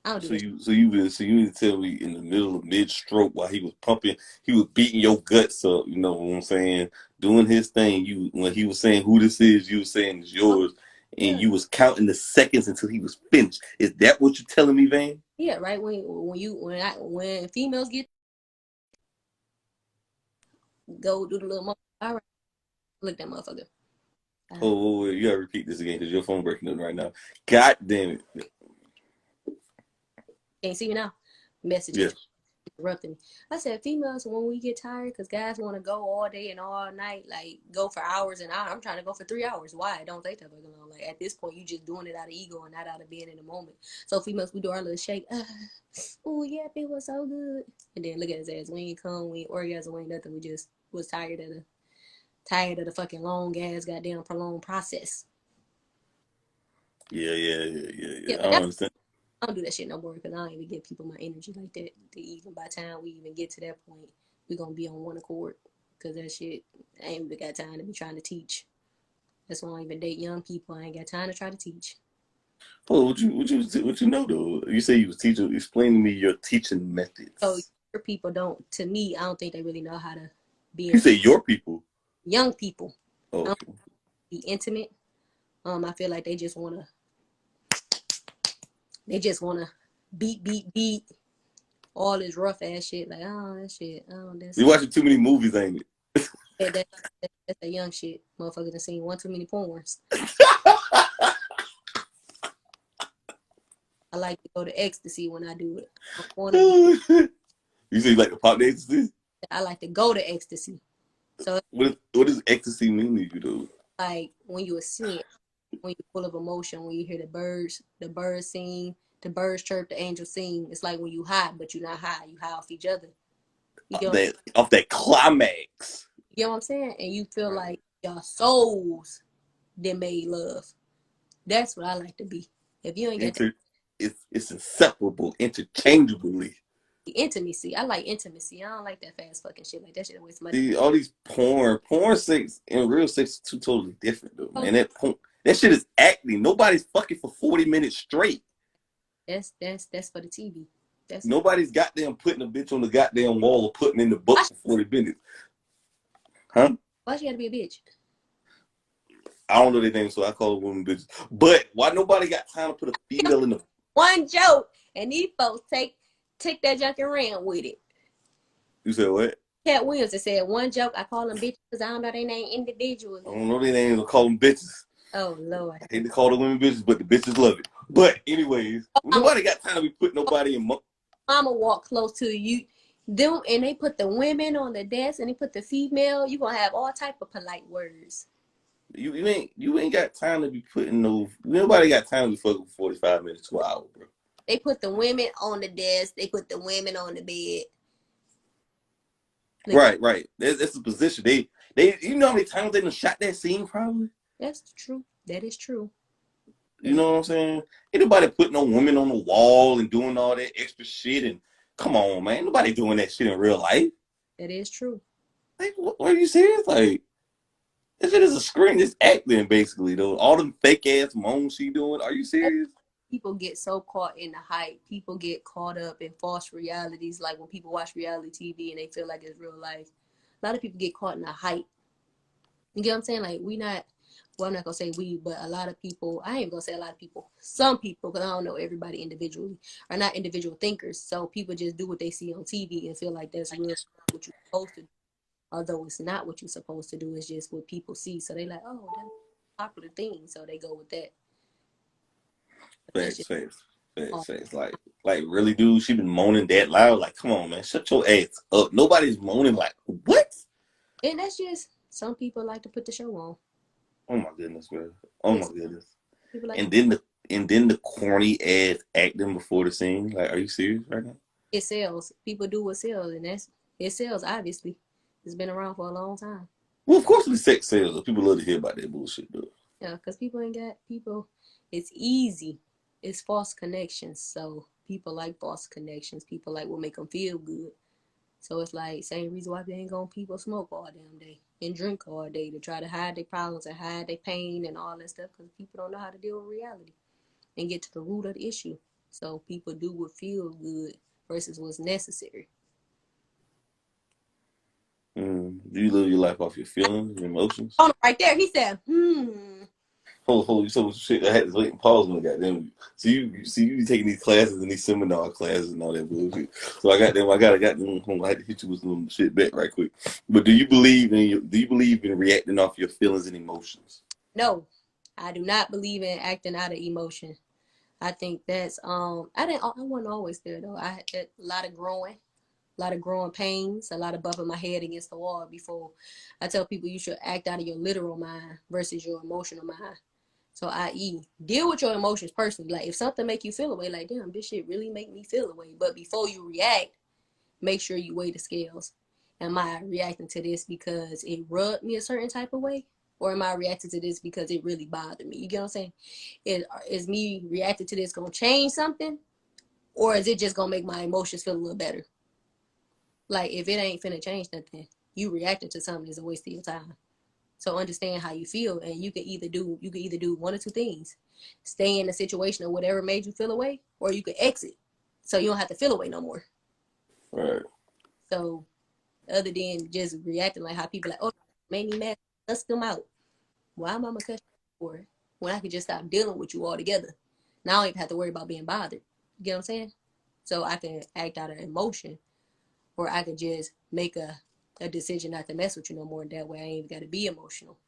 I don't do this. So you need to tell me in the middle of mid stroke while he was pumping, he was beating your guts up. You know what I'm saying? Doing his thing. You when he was saying who this is, you was saying it's yours, and Yeah, you was counting the seconds until he was finished. Is that what you're telling me, Van? yeah, right. When females get go do the little moment, all right, look that motherfucker. Oh, you gotta repeat this again because your phone breaking up right now. God damn it! Can't see me now. Yeah, Messages interrupting me. I said females when we get tired, because guys want to go all day and all night, like go for hours and hours. I'm trying to go for 3 hours. Why? Don't take that fucking long. Like at this point, you just doing it out of ego and not out of being in the moment. So females, we do our little shake. Oh yeah, it was so good. And then look at his ass. We ain't come, we ain't orgasm, we ain't nothing. We just was tired of the fucking long ass goddamn prolonged process. yeah. Yeah, I but don't understand. I don't do that shit no more, because I don't even give people my energy like that. Even by the time we even get to that point, we gonna be on one accord. Because that shit, I ain't even got time to be trying to teach. That's why I don't even date young people. I ain't got time to try to teach. Well, what you know though? You say you was teaching. Explain to me your teaching So methods. your people don't, to me, I don't think they really know how to be You in say your people. young people. I Oh, don't okay. be intimate. I feel like they just wanna beat all this rough ass shit. Like, oh, that shit, oh, You watching too many movies, ain't that, that, that's that young shit. Motherfuckers done seen one too many porns. it? I like to go to ecstasy when I do it. I want to be. You say you like the pop ecstasy? I like to go to ecstasy. So it's What does ecstasy mean to you though? like when you are seeing, when you're full of emotion, when you hear the birds sing, the birds chirp, the angels sing. It's like when you high, but you're not high. You high off each other. You get what, That off that climax. you get what I'm saying? And you feel like your souls then made love. That's what I like to be. If you ain't got Inter, it's inseparable, interchangeably. the intimacy, I like intimacy. I don't like that fast fucking shit. Like that shit waste my time. See, all these porn sex and real sex is two totally different though, man. Totally. That shit is acting. Nobody's fucking for 40 minutes straight. That's for the TV. That's Nobody's goddamn putting a bitch on the goddamn wall or putting in the book why, for 40 minutes. Huh? why she gotta be a bitch? I don't know their names, so I call them women bitches. But why nobody got time to put a female in the... One joke, and these folks take that junk and ran with it. You said what? Cat Williams has said one joke. I call them bitches because I don't know their name individually. I don't know their names. I call them bitches. Oh Lord. I hate to call the women bitches, but the bitches love it. But anyways, Mama, nobody got time to be putting nobody in... mama walk close to you. Them and they put the women on the desk and they put the female. You gonna have all type of polite words. You ain't got time to be putting no... Nobody got time to be fucking 45 minutes to an hour, bro. They put the women on the desk. They put the women on the bed. Look, Right. That's the position. You know how many times they done shot that scene, probably? that's true. That is true. You know what I'm saying? Ain't nobody putting no women on the wall and doing all that extra shit and Come on, man. Nobody doing that shit in real life. That is true. Like, what, are you serious? Like, this shit is a screen. It's acting, basically, though. All them fake ass moans she doing. Are you serious? People get so caught in the hype. People get caught up in false realities. Like when people watch reality TV and they feel like it's real life. A lot of people get caught in the hype. You get what I'm saying? Like well, I'm not gonna say we, but a lot of people, I ain't gonna say a lot of people, some people, because I don't know everybody individually, are not individual thinkers. So people just do what they see on TV and feel like that's real, what you're supposed to do. Although it's not what you're supposed to do, it's just what people see. So they like, oh, that's a popular thing. So they go with that. But that's Facts, just facts, all. facts, facts. Like, really, dude, she been moaning that loud. Like, come on, man, shut your ass up. Nobody's moaning like, what? And that's just, some people like to put the show on. Oh my goodness, bro. Oh Yeah, my goodness. people like to And then the corny ass acting before the scene. Like, are you serious right now? it sells. People do what sells, and that's it sells. Obviously, it's been around for a long time. Well, of course the sex sells. People love to hear about that bullshit, though. Yeah, because people ain't got people. It's easy. It's false connections. So people like false connections. People like what make them feel good. So it's like same reason why they ain't gonna people smoke all damn day and drink all day to try to hide their problems and hide their pain and all that stuff because people don't know how to deal with reality and get to the root of the issue. So people do what feels good versus what's necessary. Do you live your life off your feelings and emotions? Oh, right there, he said, "Hmm." Holy so much shit. I had to wait and pause when I got them. So you see, you be taking these classes and these seminar classes and all that bullshit. So I got them. I got them. I had to hit you with some shit back right quick. But do you believe in reacting off your feelings and emotions? No, I do not believe in acting out of emotion. I think that's I wasn't always there though. I had a lot of growing pains, a lot of bumping my head against the wall before I tell people you should act out of your literal mind versus your emotional mind. So i.e. deal with your emotions personally. Like if something make you feel away, like damn, this shit really make me feel away. But before you react, make sure you weigh the scales. Am I reacting to this because it rubbed me a certain type of way? Or am I reacting to this because it really bothered me? You get what I'm saying? Is me reacting to this gonna change something? Or is it just gonna make my emotions feel a little better? Like if it ain't finna change nothing, you reacting to something is a waste of your time. So understand how you feel, and you can either do one or two things: stay in the situation of whatever made you feel away, or you could exit, so you don't have to feel away no more. Right. So other than just reacting like how people like, oh, made me mad, cuss them out. Why am I gonna cuss you for it when I could just stop dealing with you altogether? Now I don't even have to worry about being bothered. You get what I'm saying? So I can act out of emotion, or I could just make a decision not to mess with you no more. That way I ain't even got to be emotional.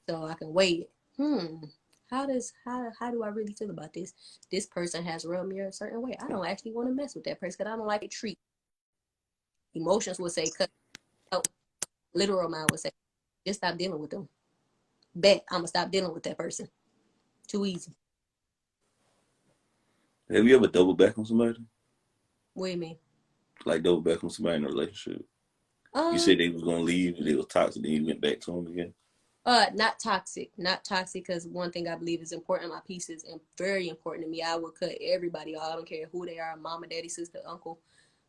So I can weigh it. How do I really feel about this? This person has rubbed me a certain way. I don't actually want to mess with that person because I don't like a treat. Emotions would say cut out. Literal mind would say just stop dealing with them. Bet I'm gonna stop dealing with that person. Too easy. Have you ever double back on somebody? What do you mean? Like double back on somebody in a relationship? You Um, said they was gonna leave, they was toxic, then you went back to them again. not toxic, not toxic. Because one thing I believe is important. My peace is very important to me. I will cut everybody off. I don't care who they are, mama, daddy, sister, uncle,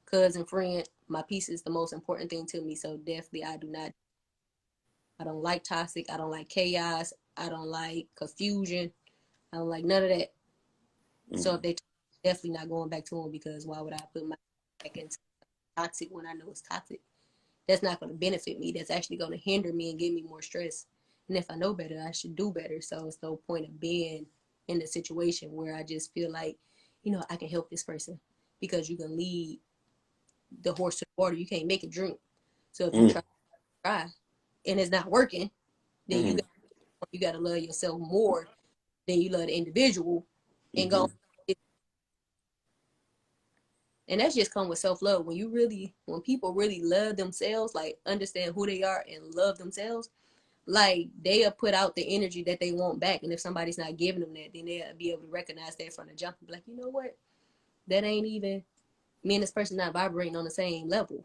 cousin, friend. My peace is the most important thing to me. So definitely, I do not. I don't like toxic. I don't like chaos. I don't like confusion. I don't like none of that. So if Mm. they definitely not going back to them because why would I put my back into toxic when I know it's toxic? That's not going to benefit me. That's actually going to hinder me and give me more stress. And if I know better, I should do better. So it's no point of being in the situation where I just feel like, I can help this person because you can lead the horse to the water. You can't make it drink. So if you Mm. try and it's not working, then Mm. you got to love yourself more than you love the individual and go. Mm. And that's just come with self-love. When people really love themselves, like understand who they are and love themselves, like they'll put out the energy that they want back. And if somebody's not giving them that, then they'll be able to recognize that from the jump and be like, you know what? That ain't even me and this person not vibrating on the same level.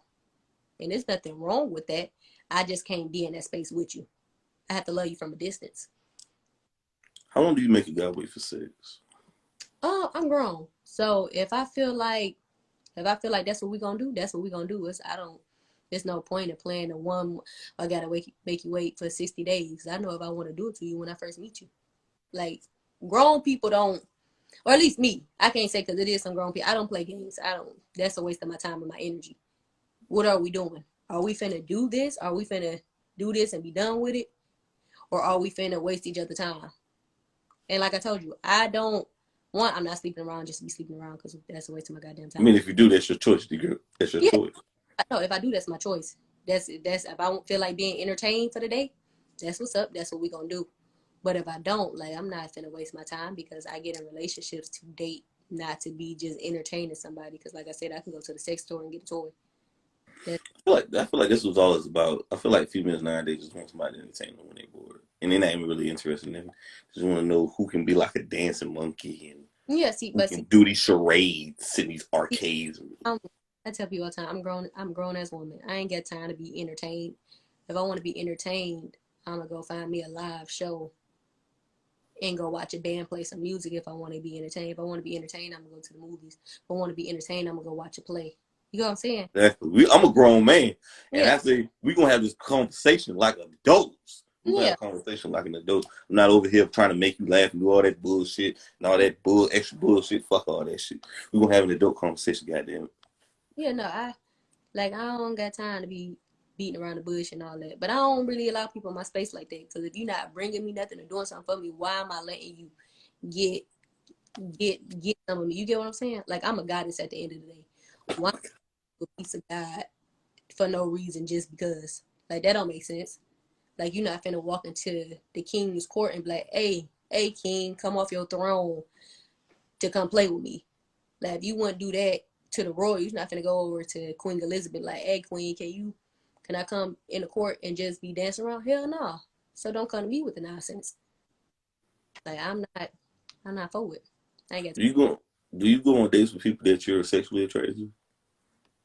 And there's nothing wrong with that. I just can't be in that space with you. I have to love you from a distance. How long do you make a guy wait for sex? Oh, I'm grown. So if I feel like If I feel like that's what we're gonna do, that's what we're gonna do. There's no point in playing the one. I gotta make you wait for 60 days. I know if I want to do it to you when I first meet you. Like grown people don't, or at least me. I can't say because it is some grown people. I don't play games. I don't. That's a waste of my time and my energy. What are we doing? Are we finna do this? Are we finna do this and be done with it? Or are we finna waste each other time? And like I told you, I don't want. I'm not sleeping around just to be sleeping around because that's a waste of my goddamn I time. mean, if you do, that's your choice, girl. That's your Yeah, choice. I know. If I do, that's my choice. That's if I don't feel like being entertained for the day, that's what's up. That's what we gonna do. But if I don't, like, I'm not finna waste my time because I get in relationships to date, not to be just entertaining somebody. Because, like I said, I can go to the sex store and get a toy. That's, I feel like this was all it's about. I feel like females nowadays just want somebody to entertain them when they're bored, and they're not even really interested in them. Just want to know who can be like a dancing monkey and yeah, see, who but can see, do these charades in these see, arcades. I tell people all the time, I'm grown as a woman. I ain't got time to be entertained. If I want to be entertained, I'm gonna go find me a live show and go watch a band play some music if I want to be entertained. If I want to be entertained, I'm gonna go to the movies. If I want to be entertained, I'm gonna go watch a play. You know what I'm saying? Exactly. I'm a grown man, and Yeah, I say we gonna have this conversation like adults. We're gonna have yeah, a conversation like an adult. I'm not over here trying to make you laugh and do all that bullshit and all that extra bullshit. Fuck all that shit. We're gonna have an adult conversation, goddamn it. yeah. No, I don't got time to be beating around the bush and all that. But I don't really allow people in my space like that. Because if you're not bringing me nothing or doing something for me, why am I letting you get get some of me? You get what I'm saying? Like I'm a goddess at the end of the day. Why a piece of God for no reason just because? Like that don't make sense. Like you're not finna walk into the king's court and be like, hey, king, come off your throne to come play with me. Like if you want to do that to the royal, you're not finna go over to Queen Elizabeth like, hey, queen, can I come in the court and just be dancing around? Hell no. So don't come to me with the nonsense. Like I'm not for it. I ain't got Do time. you go? Do you go on dates with people that you're sexually attracted to?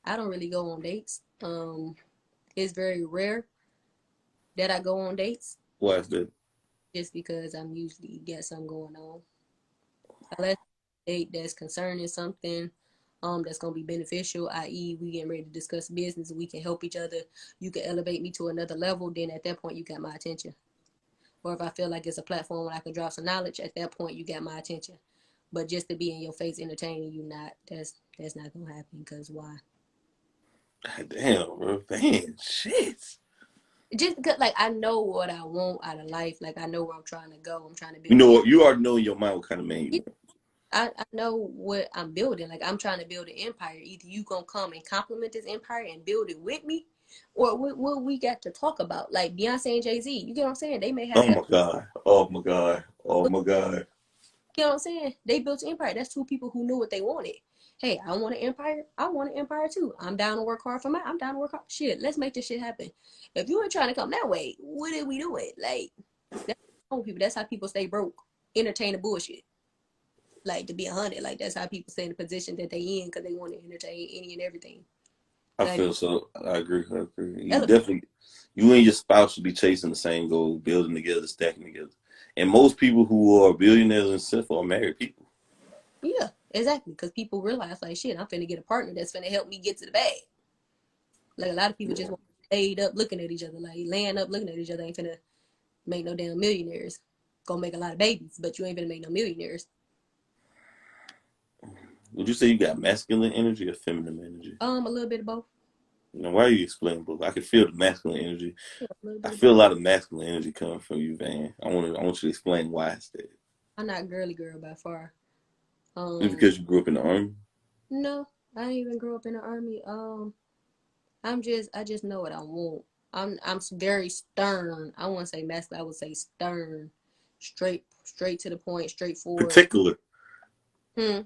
I don't really go on dates. It's very rare that I go on dates Why is that? just because I'm usually got something going on. Unless date that's concerning something that's gonna be beneficial, i.e. we getting ready to discuss business, we can help each other, you can elevate me to another level, then at that point you got my attention. Or if I feel like it's a platform where I can drop some knowledge, at that point you got my attention. But just to be in your face entertaining you, not that's not gonna happen because why? God damn, bro. Man, shit. Just because like I know what I want out of life, like I know where I'm trying to go. I'm trying to You build know an what? You already know in your mind what kind of man you empire. want. I know what I'm building. Like I'm trying to build an empire. Either you gonna come and compliment this empire and build it with me, or what we got to talk about. Like Beyonce and Jay-Z. You get what I'm saying? They may have Oh their, my god. Oh my god. Oh my god. you know what I'm saying? They built an empire. That's two people who knew what they wanted. Hey, I want an empire. I want an empire too. I'm down to work hard for my. I'm down to work hard. Shit, let's make this shit happen. If you ain't trying to come that way, what are we doing? Like that's how people. That's how people stay broke. Entertain the bullshit. Like to be 100. Like that's how people stay in the position that they in because they want to entertain any and everything. I Like feel so. I agree. I agree. You elevate. definitely, you and your spouse should be chasing the same goal, building together, stacking together. And most people who are billionaires and stuff are married people. Yeah, exactly. Because people realize like shit, I'm finna get a partner that's finna help me get to the bag. Like a lot of people just want laid up looking at each other, like laying up looking at each other ain't finna make no damn millionaires. Gonna make a lot of babies, but you ain't finna make no millionaires. Would you say you got masculine energy or feminine energy? A little bit of both. Now, why are you explaining both? I can feel the masculine energy. Yeah, a little I bit of feel both. a lot of masculine energy coming from you, Van. I want you to explain why it's that. I'm not girly girl by far. Is it Um, because you grew up in the army? no, I didn't even grow up in the army. I just know what I want. I'm very stern. I wouldn't say masculine. I would say stern, straight to the point, straightforward. Particular. Hmm.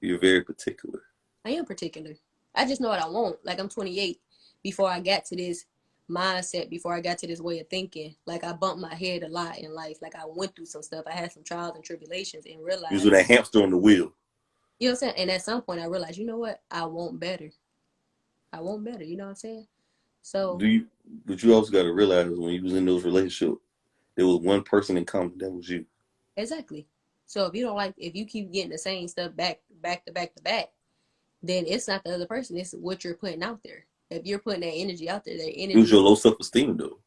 You're very particular. I am particular. I just know what I want. Like I'm 28. Before I got to this mindset, before I got to this way of thinking, like I bumped my head a lot in life. Like I went through some stuff. I had some trials and tribulations, and You was realized, with that hamster on the wheel. you know what I'm saying. And at some point, I realized, you know what? I want better. I want better. You know what I'm saying? So Do you? But you also got to realize when you was in those relationships, there was one person in common. That was you. exactly. So if you don't like, if you keep getting the same stuff back to back to back, then it's not the other person, it's what you're putting out there. If you're putting that energy out there, that It was energy, your low self-esteem, though.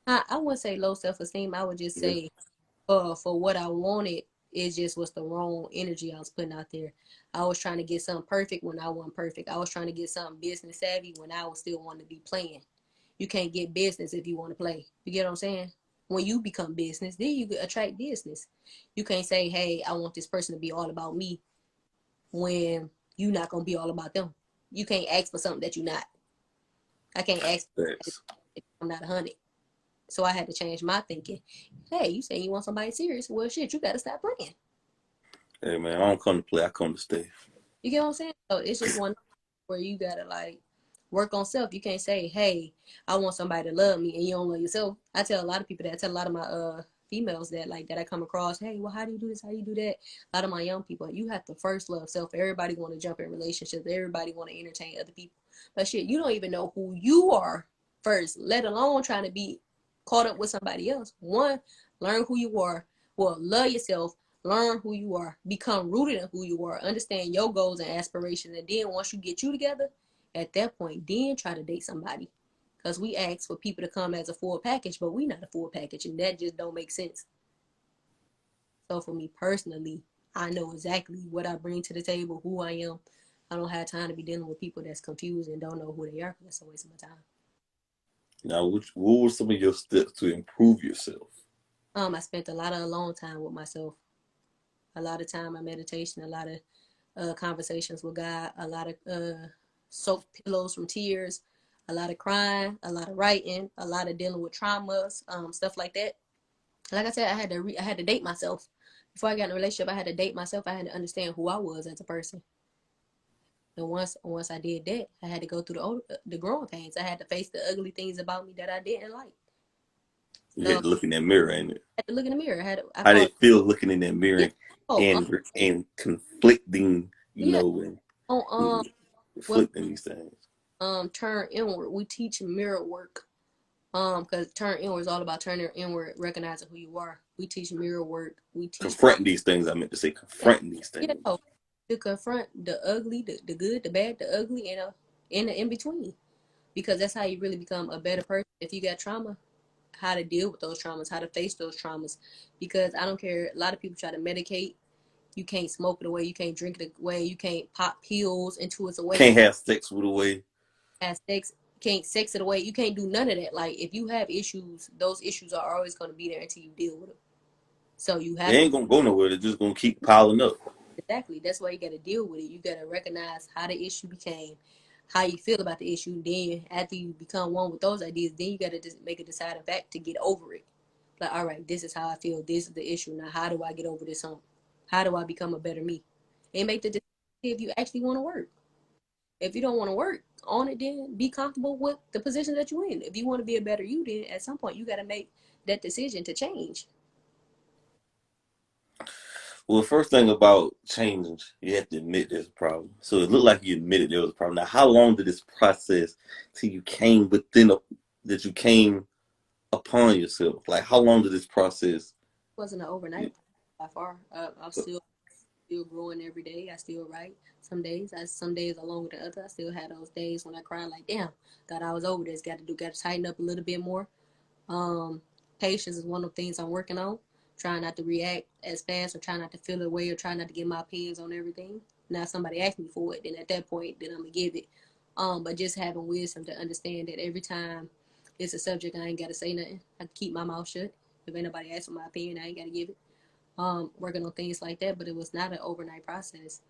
I wouldn't say low self-esteem. I would just Yeah. say, for what I wanted, it just was the wrong energy I was putting out there. I was trying to get something perfect when I wasn't perfect. I was trying to get something business savvy when I was still wanting to be playing. You can't get business if you want to play. You get what I'm saying? When you become business, then you attract business. You can't say, hey, I want this person to be all about me when you're not going to be all about them. You can't ask for something that you're not. I can't ask Thanks. if I'm not 100. So I had to change my thinking. Hey, you saying you want somebody serious? Well, shit, you got to stop playing. Hey, man, I don't come to play. I come to stay. You get what I'm saying? So it's just one where you gotta like work on self. You can't say, "Hey, I want somebody to love me," and you don't love yourself. I tell a lot of people that. I tell a lot of my females that like that I come across. Hey, well, how do you do this? How do you do that? A lot of my young people, you have to first love self. Everybody want to jump in relationships. Everybody want to entertain other people. But shit, you don't even know who you are first, let alone trying to be caught up with somebody else. One, learn who you are. Well, love yourself, learn who you are, become rooted in who you are, understand your goals and aspirations, and then once you get you together, at that point, then try to date somebody. Because we ask for people to come as a full package, but we not a full package, and that just don't make sense. So for me personally, I know exactly what I bring to the table, who I am. I don't have time to be dealing with people that's confused and don't know who they are, because that's a waste of my time. Now, what were some of your steps to improve yourself? I spent a lot of alone time with myself, a lot of time in meditation, a lot of conversations with God, a lot of soaked pillows from tears, a lot of crying, a lot of writing, a lot of dealing with traumas, stuff like that. Like I said, I had to date myself before I got in a relationship. I had to date myself. I had to understand who I was as a person. And once I did that, I had to go through the growing pains. I had to face the ugly things about me that I didn't like. You So had to look in that mirror, ain't it? I had to look in the mirror. I How did called it feel looking in that mirror yeah. Oh, and conflicting, yeah. On and what conflicting these things? turn inward. We teach mirror work. Because turn inward is all about turning inward, recognizing who you are. We teach mirror work. We teach Confronting these things. I meant to say yeah, confronting these yeah, things. no, to confront the ugly, the good, the bad, the ugly, and the in between. Because that's how you really become a better person. If you got trauma, how to deal with those traumas, how to face those traumas. Because I don't care. A lot of people try to medicate. You can't smoke it away. You can't drink it away. You can't pop pills into its away. Can't have sex with a way. Have sex. Can't sex it away. You can't do none of that. Like if you have issues, those issues are always going to be there until you deal with them. So you They have to ain't gonna go nowhere. They're just gonna keep piling up. exactly. That's why you got to deal with it. You got to recognize how the issue became, how you feel about the issue. Then after you become one with those ideas, then you got to just make a deciding fact to get over it. Like, all right, this is how I feel. This is the issue. Now, how do I get over this hump? How do I become a better me? And make the decision if you actually want to work. If you don't want to work on it, then be comfortable with the position that you're in. If you want to be a better you, then at some point you got to make that decision to change. Well, the first thing about changing, you have to admit there's a problem. So it looked like you admitted there was a problem. Now, how long did this process till you came that you came upon yourself? Like, how long did this process? It wasn't an overnight by far. I'm still growing every day. I still write. Some days are longer than others. I still had those days when I cried like, damn, thought I was over this. Got to tighten up a little bit more. Um, Patience is one of the things I'm working on. Trying not to react as fast, or trying not to feel away, or trying not to get my opinions on everything. Now, if somebody asks me for it, then at that point, then I'm gonna give it. But just having wisdom to understand that every time it's a subject, I ain't gotta say nothing. I can keep my mouth shut. If anybody asks for my opinion, I ain't gotta give it. Working on things like that, but it was not an overnight process.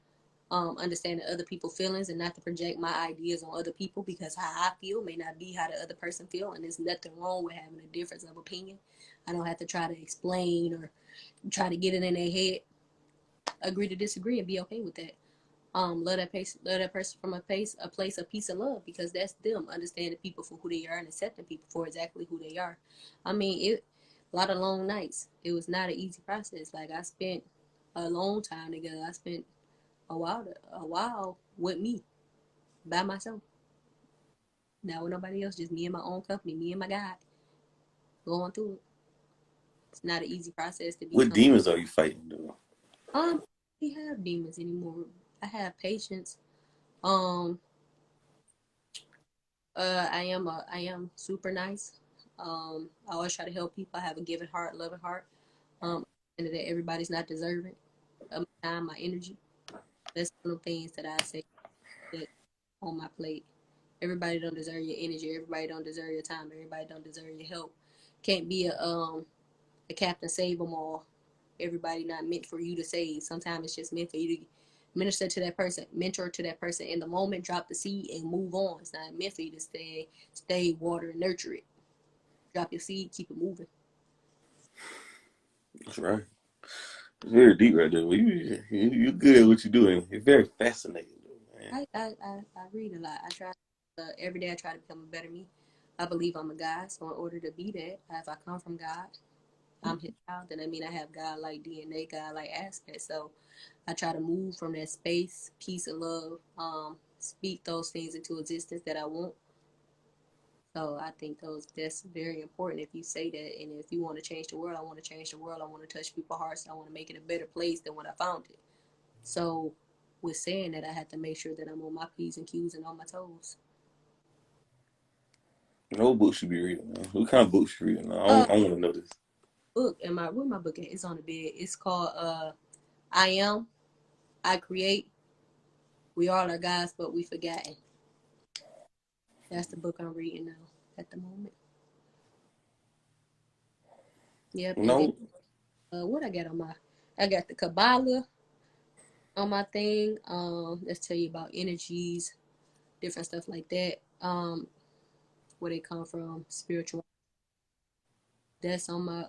Understanding other people's feelings and not to project my ideas on other people, because how I feel may not be how the other person feel, and there's nothing wrong with having a difference of opinion. I don't have to try to explain or try to get it in their head. Agree to disagree and be okay with that. Love that person from a place of peace and love, because that's them understanding people for who they are and accepting people for exactly who they are. I mean, a lot of long nights. It was not an easy process. Like I spent a long time together. I spent a while with me by myself. Not with nobody else, just me and my own company, me and my God going through it. It's not an easy process to What become. demons are you fighting, though? We have demons anymore. I have patience. Um, I am super nice. I always try to help people. I have a giving heart, loving heart. And that everybody's not deserving of my time, my energy. That's one of the things that I say that on my plate. Everybody don't deserve your energy. Everybody don't deserve your time. Everybody don't deserve your help. Can't be a captain save them all. Everybody not meant for you to save. Sometimes it's just meant for you to minister to that person, mentor to that person in the moment, drop the seed and move on. It's not meant for you to stay, water and nurture it. Drop your seed, keep it moving. That's right. It's very deep right there. You're good at what you're doing. It's very fascinating, though, man. I read a lot. I try every day. I try to become a better me. I believe I'm a God, so in order to be that, if I come from God, I'm His child. Then I mean I have God like DNA, God like aspect. So I try to move from that space, peace and love. Speak those things into existence that I want. So I think that's very important. If you say that, and if you want to change the world, I want to change the world. I want to touch people's hearts. I want to make it a better place than when I found it. So with saying that, I have to make sure that I'm on my P's and Q's and on my toes. No books you be reading, man. What kind of books you reading? Uh, I want to know this. book and my where my book at? It's on the bed. It's called I Am, I Create. We all are gods, but we forgotten. That's the book I'm reading now at the moment. Yep, and then No, what I got on my, I got the Kabbalah on my thing. Let's tell you about energies, different stuff like that. Where they come from, spiritual. That's on my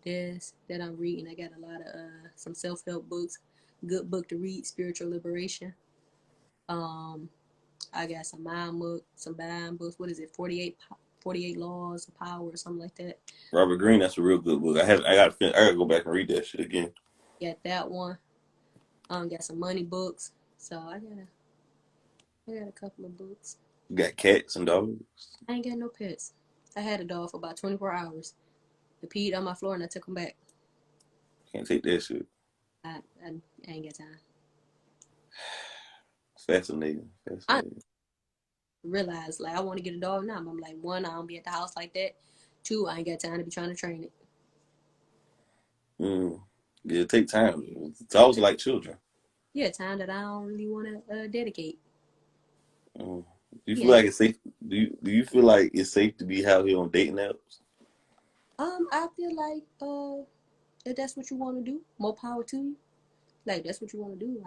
desk that I'm reading. I got a lot of some self help books, good book to read, spiritual liberation. Um, I got some mind book, some bad books. What is it? 48 laws of power or something like that. Robert Greene. That's a real good book. I gotta go back and read that shit again. Got that one. Got some money books. So I got a couple of books. You got cats and dogs. I ain't got no pets. I had a dog for about 24 hours. It peed on my floor and I took him back. Can't take that shit. I ain't got time. Fascinating. I Fascinating. realized like I want to get a dog now. I'm like, one, I don't be at the house like that. Two, I ain't got time to be trying to train it. Mm. Yeah, it take time. It's always like children. Yeah, time that I don't really want to dedicate. Mm. Do you feel Yeah. like it's safe? Do you feel like it's safe to be out here on dating apps? I feel like if that's what you want to do, more power to you. Like that's what you want to do.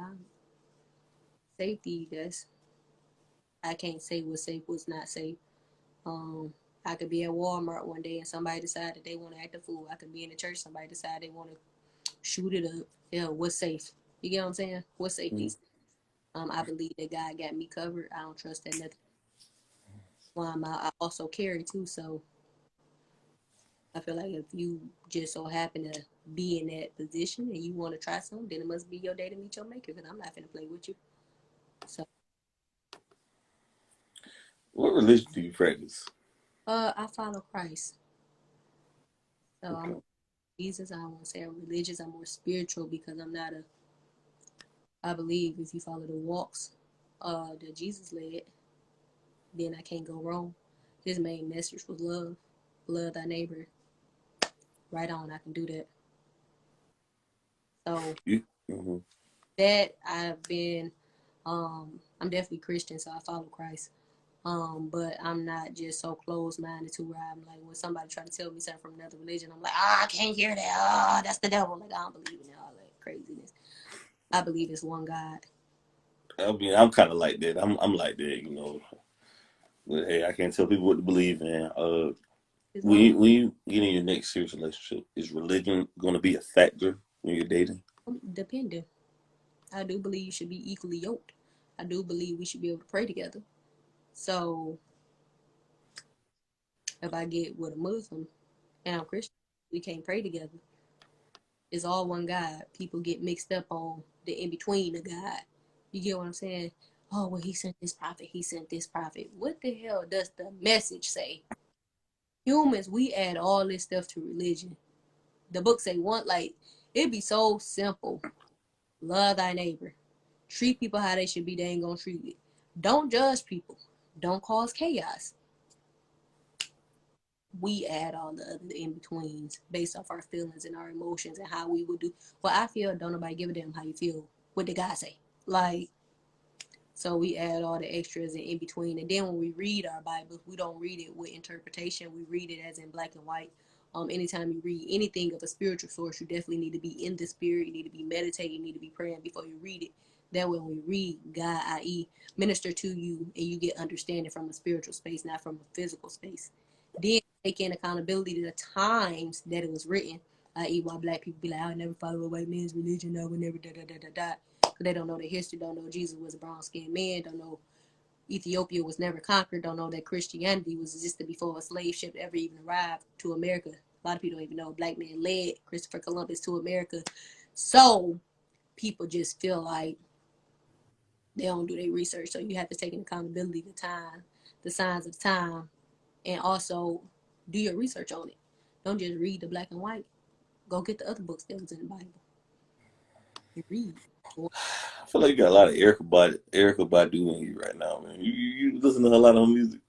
Safety. That's I can't say what's safe, what's not safe. Um, I could be at Walmart one day and somebody decide that they want to act a fool. I could be in the church, somebody decide they want to shoot it up. Yeah, what's safe? You get what I'm saying? What's safety? Mm. I believe that God got me covered. I don't trust that nothing. Why I also carry too, so I feel like if you just so happen to be in that position and you want to try something, then it must be your day to meet your maker. Because I'm not gonna play with you. So, What religion do you practice? I follow Christ. So I'm Okay. Jesus. I won't say I'm religious. I'm more spiritual because I'm not a. I believe if you follow the walks, that Jesus led, then I can't go wrong. His main message was love, love thy neighbor. Right on, I can do that. So Mm-hmm. that I've been, I'm definitely Christian, so I follow Christ. But I'm not just so closed minded to where I'm like when somebody try to tell me something from another religion, I'm like, I can't hear that. That's the devil. Like I don't believe in all that craziness. I believe it's one God. I mean, I'm kind of like that. I'm like that. But hey, I can't tell people what to believe in. It's When one you get in your next serious relationship, is religion going to be a factor when you're dating? dependent. I do believe you should be equally yoked. I do believe we should be able to pray together. So if I get with a Muslim and I'm Christian, we can't pray together. It's all one God. People get mixed up on the in between the God. You get what I'm saying? Oh, well, he sent this prophet. He sent this prophet. What the hell does the message say? Humans, we add all this stuff to religion. The book say one like it'd be so simple. Love thy neighbor. Treat people how they should be. They ain't gonna treat it. Don't judge people. Don't cause chaos. We add all the other in-betweens based off our feelings and our emotions and how we would do. Well, I feel, don't nobody give a damn how you feel. What did God say? Like, so we add all the extras and in between. And then when we read our Bibles, we don't read it with interpretation. We read it as in black and white. Anytime you read anything of a spiritual source, you definitely need to be in the spirit. You need to be meditating. You need to be praying before you read it. That way, when we read, God, i.e., minister to you, and you get understanding from a spiritual space, not from a physical space. Then taking accountability to the times that it was written, i.e., why black people be like, I would never follow a white man's religion. I would never da da da da da. They don't know the history, don't know Jesus was a brown skinned man, don't know Ethiopia was never conquered, don't know that Christianity was existed before a slave ship ever even arrived to America. A lot of people don't even know a black man led Christopher Columbus to America. So people just feel like they don't do their research. So you have to take an accountability the time, the signs of the time, and also do your research on it. Don't just read the black and white. Go get the other books that was in the Bible and read. I feel like you got a lot of Erica Badu in you right now, man. You listen to a lot of her music.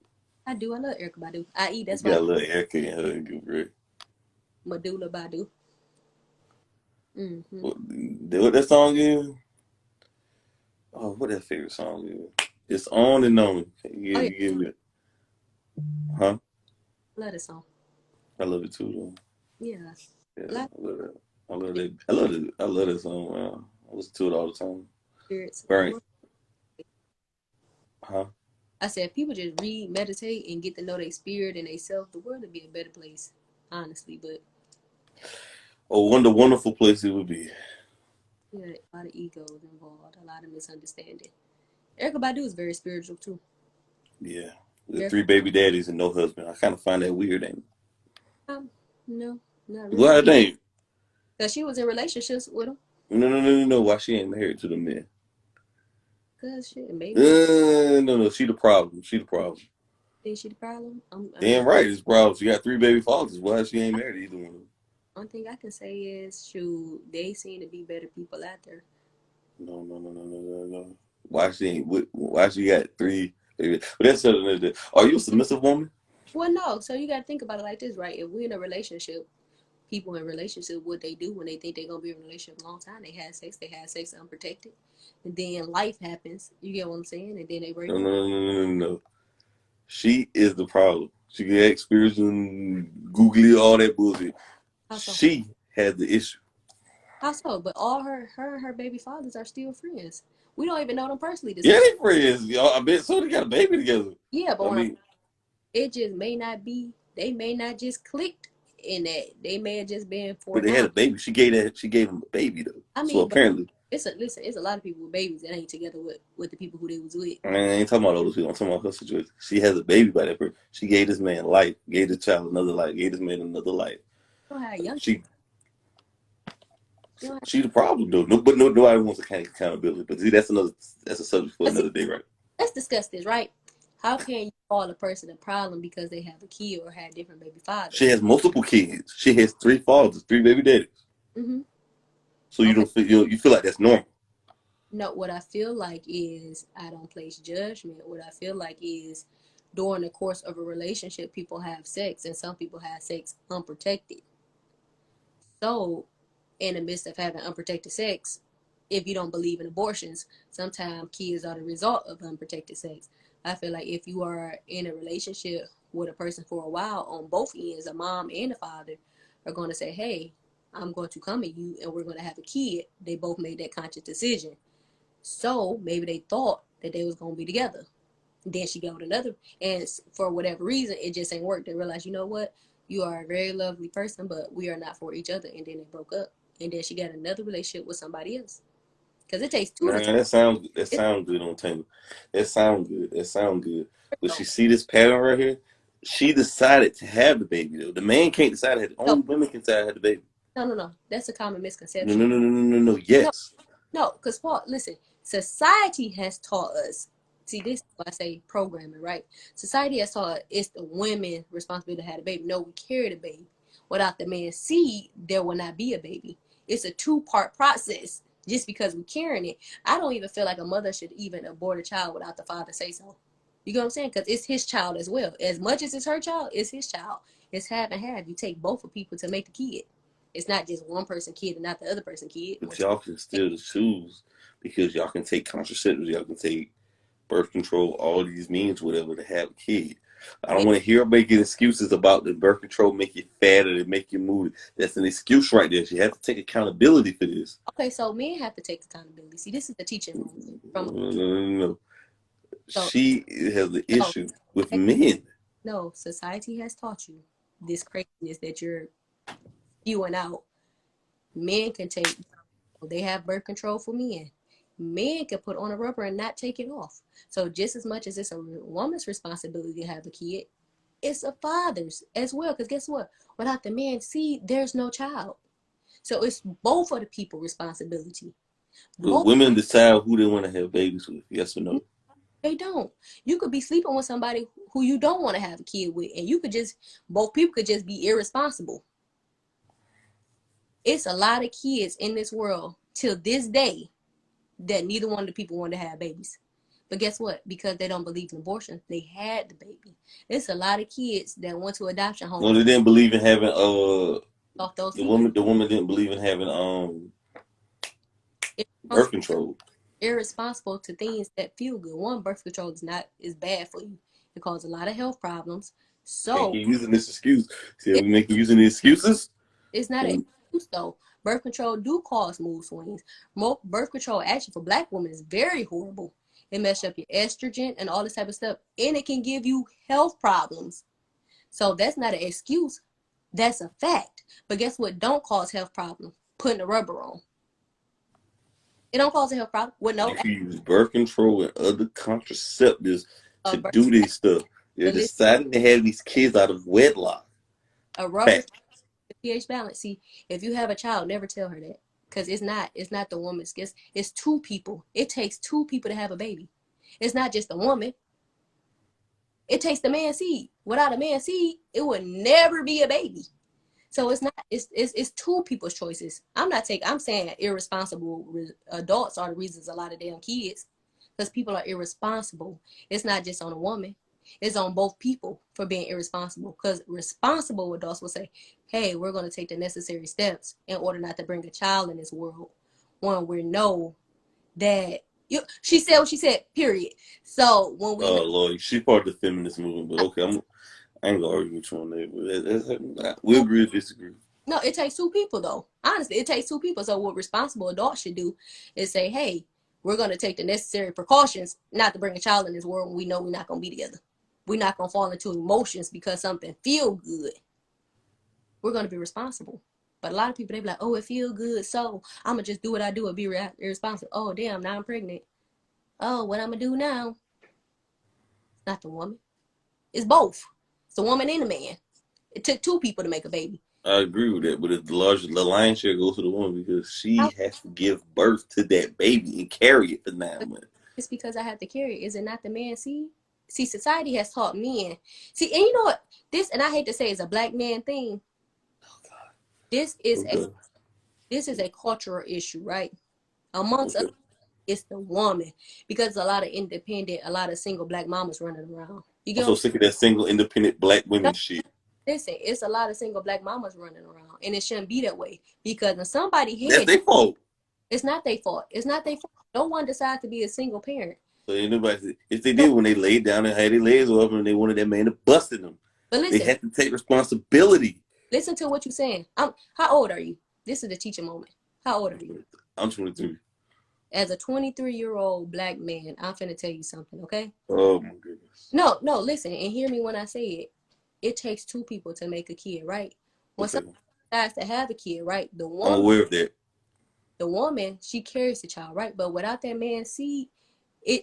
I do. I love Erica Badu. I.e. You that's why got a little Erica in her, and good, right? Medulla Badu. Mm-hmm. What that song is? Oh, what that favorite song is? It's on and on. Oh yeah, You give me, huh? I love this song. I love it too, though. Yeah, Yeah, a lot of I love that. I love that. I love it. I love that song. Man. I listen to it all the time. spirits. Right? Huh? I said, if people just read, meditate, and get to know their spirit and they self, the world would be a better place, honestly. But Oh, wonderful place it would be. yeah, a lot of egos involved, a lot of misunderstanding. Erica Badu is very spiritual too. Yeah. With Very, 3 baby daddies and no husband. I kind of find that weird, ain't no, not it? really, Why it ain't? because she was in relationships with him. No. Why she ain't married to the man? Cause shit, maybe No. She the problem. She the problem. think she the problem. I mean, Damn right, it's problem. She got 3 baby fathers. Why she ain't married to either one of them? one thing I can say is, shoot, they seem to be better people out there. No. Why she ain't? Why she got 3 baby? But that's another day. Are you a submissive woman? Well, no. So you got to think about it like this, right? If we're in a relationship, people in relationship, what they do when they think they're gonna be in a relationship a long time, they have sex unprotected, and then life happens. You get what I'm saying? And then they break up. No. She is the problem. She get experience and googly all that bullshit. How so? She has the issue. How so? But all her and her baby fathers are still friends. We don't even know them personally to Yeah, say. they friends. Y'all, I bet so. They got a baby together. Yeah, but I when I'm, mean, it just may not be. They may not just clicked in that. They may have just been for but they had now. a baby. She gave him a baby though. I So mean, but apparently, it's a lot of people with babies that ain't together with the people who they was with. I ain't talking about all those people. I'm talking about her situation. She has a baby by that person. She gave this man life. Gave this child another life. Gave this man another life. You don't have young. She You don't have, she the problem though. But nobody wants to kind of accountability. But see, that's a subject for but see, another day, right? let's discuss this, right? How can you call a person a problem because they have a kid or had different baby She fathers? has multiple kids. She has 3 fathers, 3 baby daddies. Mm-hmm. So you Okay. don't feel you feel like that's normal. No, what I feel like is I don't place judgment. What I feel like is during the course of a relationship, people have sex and some people have sex unprotected. So, in the midst of having unprotected sex, if you don't believe in abortions, sometimes kids are the result of unprotected sex. I feel like if you are in a relationship with a person for a while, on both ends, a mom and a father are going to say, hey, I'm going to come at you and we're going to have a kid. They both made that conscious decision. So maybe they thought that they was going to be together. Then she got with another, and for whatever reason, it just ain't worked. They realized, you know what, you are a very lovely person, but we are not for each other. And then they broke up. And then she got another relationship with somebody else. Because it takes two to Man, talk. that It's sounds good on tape. That sound good. That sound good. But no, she see this pattern right here. She decided to have the baby though. The man can't decide to have. no, Only women can decide to have the baby. no. That's a common No, misconception. no, no, no, no, no, no. No, Yes. no, because Paul, listen, society has taught us. See, this is why I say programming, right? Society has taught us it's the women's responsibility to have a baby. No, we carry the baby. Without the man's seed, there will not be a baby. It's a two-part process. just because we're carrying it. I don't even feel like a mother should even abort a child without the father say so. You know what I'm saying? Because it's his child as well. As much as it's her child, it's his child. It's half and half. You take both of people to make the kid. It's not just one person kid and not the other person kid. But y'all can still choose because y'all can take contraceptives, y'all can take birth control, all these means, whatever, to have a kid. I don't want to hear making excuses about the birth control make you fat or to make you move. That's an excuse right there. You have to take accountability for this. Okay, so men have to take accountability. See, this is the teaching moment. From No. so She has the no, issue with men. no, society has taught you this craziness that you're spewing out. Men can take, they have birth control for men. Men can put on a rubber and not take it off. So just as much as it's a woman's responsibility to have a kid, it's a father's as well. Because guess what? Without the man seed, there's no child. So it's both of the people responsibility. But Both. women decide who they want to have babies with, yes or no? They don't. You could be sleeping with somebody who you don't want to have a kid with, and you could just, both people could just be irresponsible. It's a lot of kids in this world till this day that neither one of the people want to have babies. But guess what? Because they don't believe in abortion, they had the baby. It's a lot of kids that went to adoption No, homes they didn't believe in having off those the people. woman didn't believe in having birth control. Irresponsible to things that feel good. One, birth control is bad for you. It causes a lot of health problems. Can't So keep using this excuse. See, it, we making using the excuses. it's not an And excuse though. Birth control do cause mood swings. Birth control actually for black women is very horrible. It messes up your estrogen and all this type of stuff, and it can give you health problems. So that's not an excuse. That's a fact. But guess what? Don't cause health problems. Putting a rubber on. It don't cause a health problem. With no you can use birth control and other contraceptives to birth, do this stuff. They're but listen, deciding to have these kids out of wedlock. a rubber Fact. the pH balance. See, if you have a child, never tell her that. Because it's not the woman's guess. It's two people. It takes two people to have a baby. It's not just a woman. It takes the man seed. Without a man seed, it would never be a baby. So it's not. It's two people's choices. I'm saying irresponsible adults are the reasons a lot of damn kids, because people are irresponsible. It's not just on a woman. It's on both people for being irresponsible. Because responsible adults will say, "Hey, we're going to take the necessary steps in order not to bring a child in this world." One, we know that she said what she said. Period. So when we know, Oh Lord, she's part of the feminist movement, but okay, I ain't gonna argue with you on that. But we agree to disagree. no, it takes two people though. Honestly, it takes two people. So what responsible adults should do is say, "Hey, we're going to take the necessary precautions not to bring a child in this world when we know we're not going to be together. We're not going to fall into emotions because something feel good. We're going to be responsible." But a lot of people, they be like, "Oh, it feel good, so I'm going to just do what I do and be irresponsible. Oh, damn, now I'm pregnant. Oh, what I'm going to do now?" It's not the woman. It's both. It's the woman and the man. It took two people to make a baby. I agree with that, but the lion's share goes to the woman because she How? has to give birth to that baby and carry it for 9 months. It's because I have to carry it. Is it not the man seed? See, society has taught men. See, and you know what? This, and I hate to say it's a black man thing. This is a Okay. this is a cultural issue, right? Amongst us, Okay. it's the woman. Because a lot of independent, a lot of single black mamas running around. You I'm get what so I'm sick of that single independent black saying? women shit. Listen, it's a lot of single black mamas running around. And it shouldn't be that way. Because in somebody's That's head, their fault. it's not their fault. It's not their fault. No one decides to be a single parent. So anybody, if they No, did when they laid down and had their legs open and they wanted that man to bust in them, but they listen, had to take responsibility. listen to what you're saying. How old are you? This is the teaching moment. How old are you? I'm 23. As a 23-year-old black man, I'm finna tell you something, okay? Oh my goodness. No, no, listen and hear me when I say it. It takes two people to make a kid, right? When Okay. somebody decides to have a kid, right? I'm aware of that. The woman, she carries the child, right? But without that man's seed,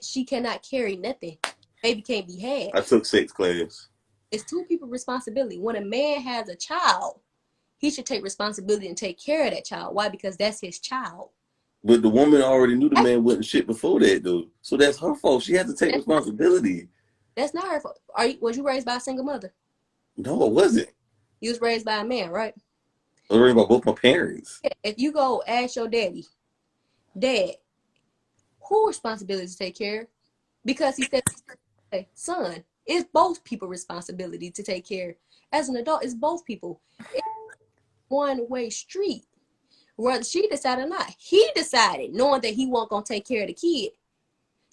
she cannot carry nothing. Baby can't be had. I took sex class. It's two people responsibility. When a man has a child, he should take responsibility and take care of that child. Why? Because that's his child. But the woman already knew the man wasn't shit before that, though. So that's her fault. She had to take That's, responsibility. that's not her fault. Was you raised by a single mother? No, it wasn't. You was raised by a man, right? I was worried about both my parents. If you go ask your daddy, Dad, who responsibility to take care? Because he said, hey, son, it's both people responsibility to take care. As an adult, it's both people. It's one-way street. Whether she decided or not, he decided, knowing that he wasn't gonna take care of the kid,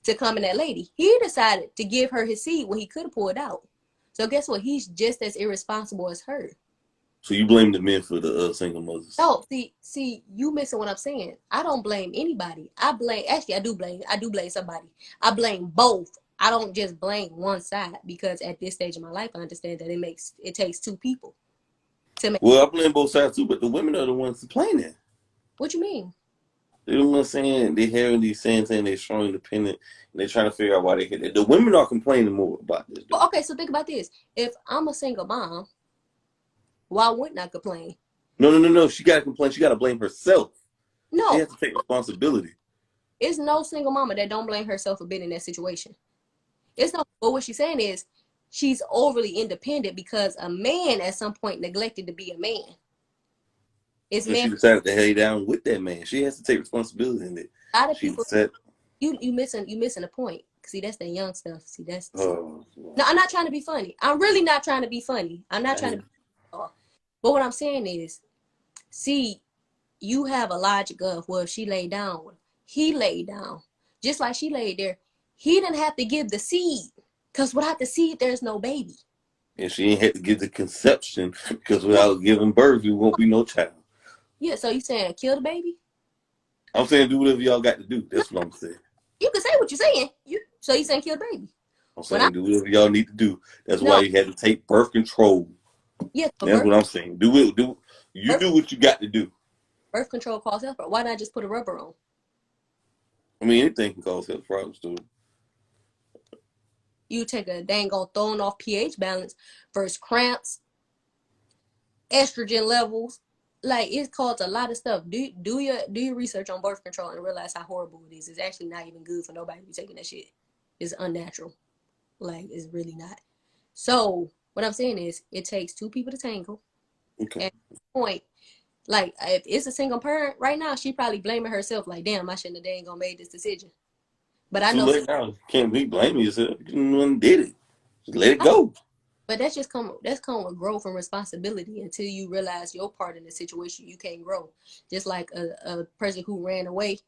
to come in that lady. He decided to give her his seed when he could have pulled out. So guess what? He's just as irresponsible as her. So you blame the men for the single mothers? No, see, you missing what I'm saying. I don't blame anybody. Actually, I do blame somebody. I blame both. I don't just blame one side because at this stage of my life, I understand that it takes two people to make. Well, I blame both sides too, but the women are the ones complaining. What you mean? They're the ones saying they having these saying they're strong, independent, and they're trying to figure out why they hit it. The women are complaining more about this. Well, okay, so think about this. If I'm a single mom, why wouldn't I complain? No. She got to complain. She got to blame herself. She No, has to take responsibility. it's no single mama that don't blame herself for being in that situation. It's not. But what she's saying is she's overly independent because a man at some point neglected to be a man. It's And man. she decided to lay down with that man. She has to take responsibility in it. A lot of She people. said, You missing a point. See, that's the young stuff. "Oh, No, I'm not trying to be funny. I'm really not trying to be funny. I'm not trying to be. But what I'm saying is, see, you have a logic of, well, she laid down with him. He laid down. Just like she laid there. He didn't have to give the seed. Because without the seed, there's no baby. and she ain't had to give the conception because without giving birth, there won't be no child." Yeah, so you saying kill the baby? I'm saying do whatever y'all got to do. No, That's what I'm saying. you can say what you're saying. So you saying kill the baby? I'm When I saying do whatever y'all need to do. That's why no, you had to take birth control. yes, but That's what I'm saying. Do it. You birth, do what you got to do. birth control causes health. Why not just put a rubber on? I mean, anything can cause health problems too. You take a dang on throwing off pH balance versus cramps, estrogen levels. Like it causes a lot of stuff. Do your research on birth control and realize how horrible it is. It's actually not even good for nobody to be taking that shit. It's unnatural. Like it's really not. So what I'm saying is, it takes two people to tangle. Okay. At this point, like if it's a single parent right now, she probably blaming herself. Like, damn, I shouldn't have dang on made this decision. But I Too know, late now. Can't be blaming yourself. You the one did it. Just let it go. but that's come with growth and responsibility. Until you realize your part in the situation, you can't grow. Just like a person who ran away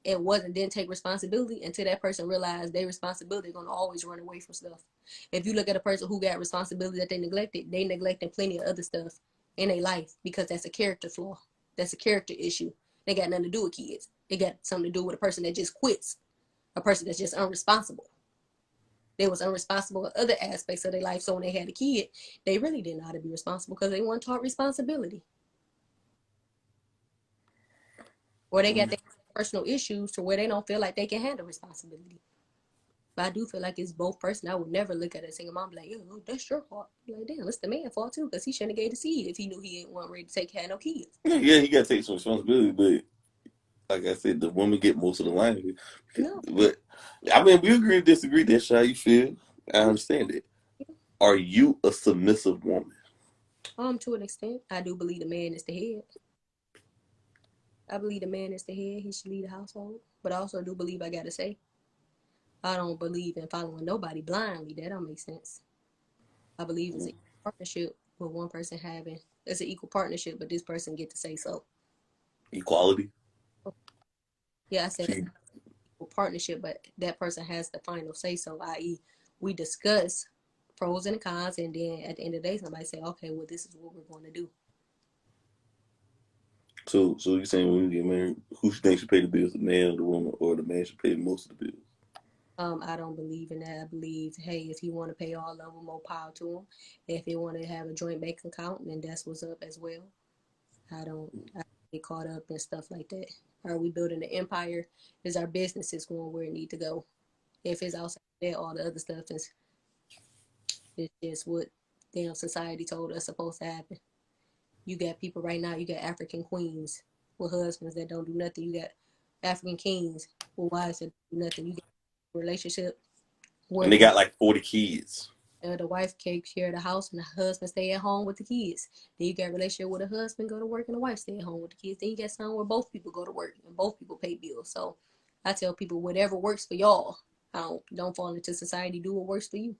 and didn't take responsibility until that person realized their responsibility, they're gonna always run away from stuff. If you look at a person who got responsibility that they neglected plenty of other stuff in their life because that's a character flaw. That's a character issue. They got nothing to do with kids. They got something to do with a person that just quits, a person that's just unresponsible. They was unresponsible in other aspects of their life. So when they had a kid, they really didn't know how to be responsible because they weren't taught responsibility. Or they got their personal issues to where they don't feel like they can handle responsibility. But I do feel like it's both person. I would never look at a single mom like, yo, that's your fault. I'm like, damn, it's the man's fault too, because he shouldn't have gave the seed if he knew he didn't want ready to take care of no kids. Yeah, he got to take some responsibility, but like I said, the woman get most of the line. No. But I mean, we agree to disagree. That's how you feel. I understand it. Are you a submissive woman? To an extent, I do believe the man is the head. I believe the man is the head. He should lead the household. But I also do believe I gotta say, I don't believe in following nobody blindly. That don't make sense. I believe it's an partnership with one person having it's an equal partnership, but this person get to say so. Equality. Yeah, I said See, equal partnership, but that person has the final say so, i.e., we discuss pros and cons, and then at the end of the day, somebody say, okay, well, this is what we're going to do. so you saying when you get married, who should think should pay the bills, the man or the woman, or the man should pay most of the bills? I don't believe in that. I believe, hey, if you want to pay all of them, more power to them. If they want to have a joint bank account, then that's what's up as well. I get caught up in stuff like that. Are we building an empire? Is our businesses going where it need to go? If it's outside there, all the other stuff is just what damn society told us supposed to happen. You got people right now, you got African queens with husbands that don't do nothing. You got African kings with wives that do nothing. You got a relationship where And they got like 40 kids. The wife takes care of the house and the husband stay at home with the kids. Then you got a relationship with a husband go to work and the wife stay at home with the kids. Then you got something where both people go to work and both people pay bills. So I tell people whatever works for y'all. Don't fall into society. Do what works for you.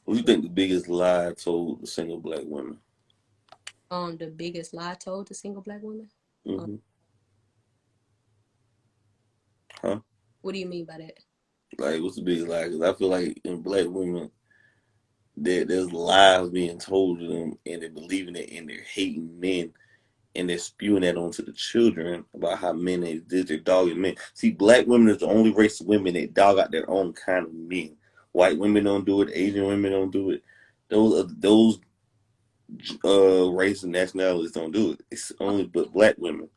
What do you think the biggest lie told to single black women? The biggest lie told to single black women. Um, Mm-hmm. Huh? what do you mean by that? Like, what's the biggest lie? Because I feel like in black women, there's lies being told to them, and they're believing it, and they're hating men, and they're spewing that onto the children about how men they're dogging men. See, black women is the only race of women that dog out their own kind of men. White women don't do it. Asian women don't do it. Those race and nationalities don't do it. It's only but black women.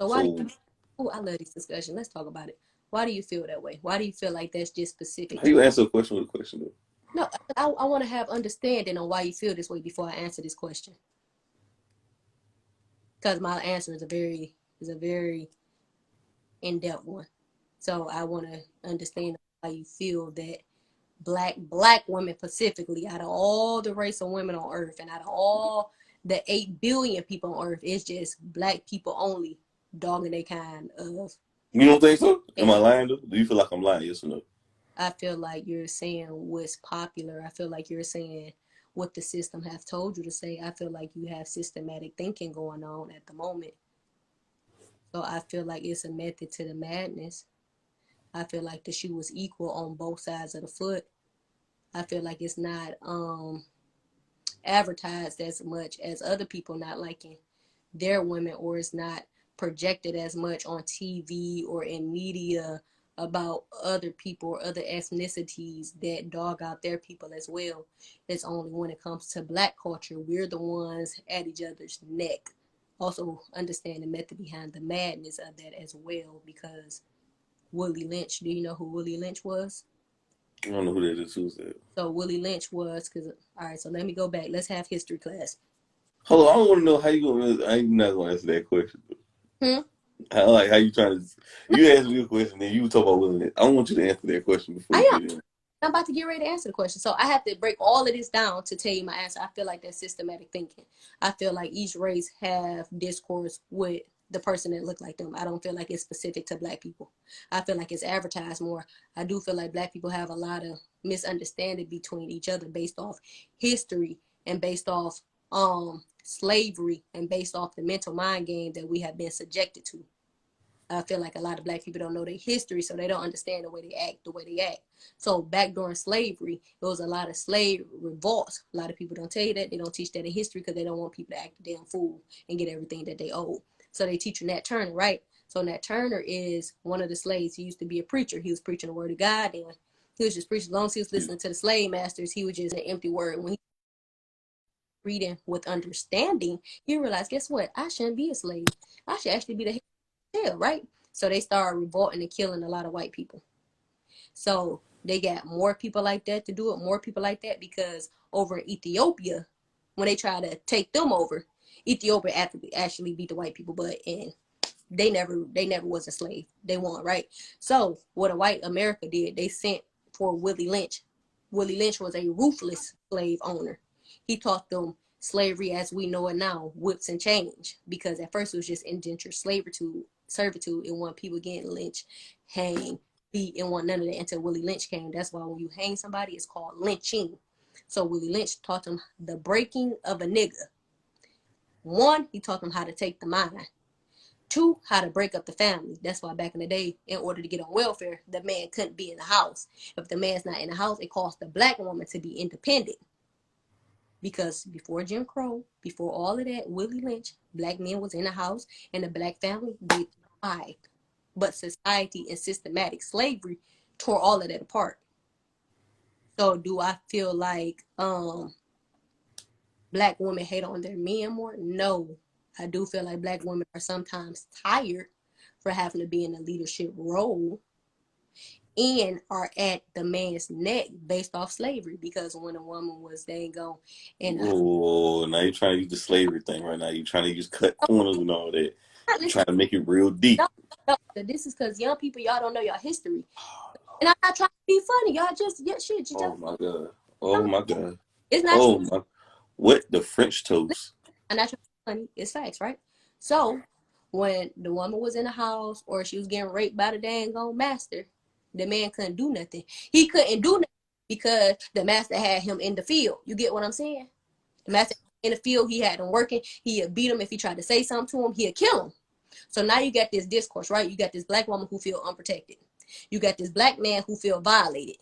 So why do So you? Oh, I love this discussion. Let's talk about it. Why do you feel that way? Why do you feel like that's just specific how to? you answer a question with a question though? No, I want to have understanding on why you feel this way before I answer this question. Because my answer is a very in-depth one. So I want to understand why you feel that black women specifically, out of all the race of women on earth and out of all the 8 billion people on earth, it's just black people only dogging they kind of. You don't think so? Am I And lying though? Do you feel like I'm lying? Yes or no? I feel like you're saying what's popular. I feel like you're saying what the system has told you to say. I feel like you have systematic thinking going on at the moment. So I feel like it's a method to the madness. I feel like the shoe is equal on both sides of the foot. I feel like it's not advertised as much as other people not liking their women, or it's not projected as much on TV or in media about other people or other ethnicities that dog out their people as well. It's only when it comes to black culture, we're the ones at each other's neck. Also understand the method behind the madness of that as well, because Willie Lynch, do you know who Willie Lynch was? I don't know who that is. Who's that? So Willie Lynch was, because, all right, so let me go back. Let's have history class. Hold on, I don't want to know how you gonna. I'm not gonna answer that question. Hmm? How you trying to? You asked me a question, then you talk about willingness. I want you to answer that question before you I am. get in. I'm about to get ready to answer the question. So I have to break all of this down to tell you my answer. I feel like that's systematic thinking. I feel like each race have discourse with the person that look like them. I don't feel like it's specific to black people. I feel like it's advertised more. I do feel like black people have a lot of misunderstanding between each other based off history and based off slavery and based off the mental mind game that we have been subjected to. I feel like a lot of black people don't know their history, so they don't understand the way they act, the way they act. So back during slavery, there was a lot of slave revolts. A lot of people don't tell you that. They don't teach that in history because they don't want people to act a damn fool and get everything that they owe. So they teach you Nat Turner, right? So Nat Turner is one of the slaves. He used to be a preacher. He was preaching the word of God, and he was just preaching. As long as he was listening to the slave masters, he was just an empty word. When he reading with understanding, he realized, guess what? I shouldn't be a slave. I should actually be the head, right? So they started revolting and killing a lot of white people. So they got more people like that to do it, more people like that, because over in Ethiopia, when they try to take them over, Ethiopia actually beat the white people, but and they never was a slave. They won, right? So what a white America did, they sent for Willie Lynch. Willie Lynch was a ruthless slave owner. He taught them slavery as we know it now, whips and change, because at first it was just indentured servitude. It wasn't people getting lynched, hanged, beat, and want none of that until Willie Lynch came. That's why when you hang somebody, it's called lynching. So Willie Lynch taught them the breaking of a nigga. One, he taught them how to take the mind. Two, how to break up the family. That's why back in the day, in order to get on welfare, the man couldn't be in the house. If the man's not in the house, it caused the black woman to be independent. Because before Jim Crow, before all of that, Willie Lynch, black men was in the house and the black family, they thrived. But society and systematic slavery tore all of that apart. So do I feel like black women hate on their men more? No. I do feel like black women are sometimes tired for having to be in a leadership role and are at the man's neck based off slavery, because when a woman was dang gone and Oh, now you're trying to use the slavery thing right now. You're trying to use cut corners and all that. You're listen, trying to make it real deep. no, no, this is because young people, y'all don't know y'all history. And I'm not trying to be funny, y'all. Just yeah, shit. You Oh just my god. Oh my god. it's not true. Oh my. What the French toast? I'm not trying to be funny. It's facts, right? So when the woman was in the house or she was getting raped by the dang on master, the man couldn't do nothing. He couldn't do nothing because the master had him in the field. You get what I'm saying? The master in the field, he had him working. He'd beat him if he tried to say something to him. He'd kill him. So now you got this discourse, right? You got this black woman who feel unprotected. You got this black man who feel violated.